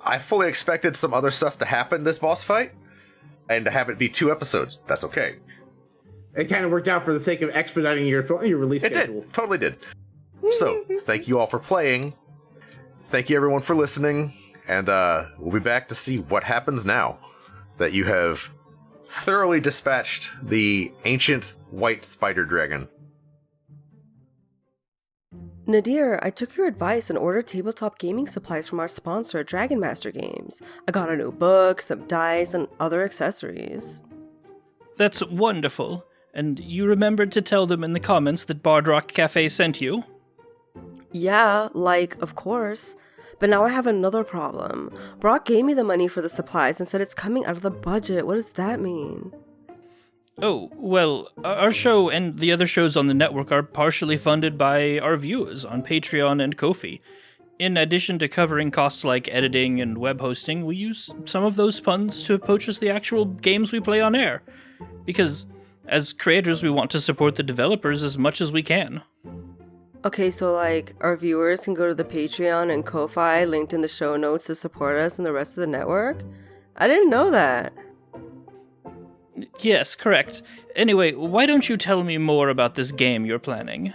I fully expected some other stuff to happen this boss fight. And to have it be 2 episodes. That's okay. It kind of worked out for the sake of expediting your release schedule. It did. Totally did. So, thank you all for playing. Thank you everyone for listening. And we'll be back to see what happens now that you have thoroughly dispatched the ancient white spider dragon. Nadir, I took your advice and ordered tabletop gaming supplies from our sponsor, Dragon Master Games. I got a new book, some dice, and other accessories. That's wonderful. And you remembered to tell them in the comments that Bard Rock Cafe sent you? Yeah, of course. But now I have another problem. Brock gave me the money for the supplies and said it's coming out of the budget. What does that mean? Oh, well, our show and the other shows on the network are partially funded by our viewers on Patreon and Ko-fi. In addition to covering costs like editing and web hosting, we use some of those funds to purchase the actual games we play on air. Because, as creators, we want to support the developers as much as we can. Okay, so our viewers can go to the Patreon and Ko-fi linked in the show notes to support us and the rest of the network? I didn't know that. Yes, correct. Anyway, why don't you tell me more about this game you're planning?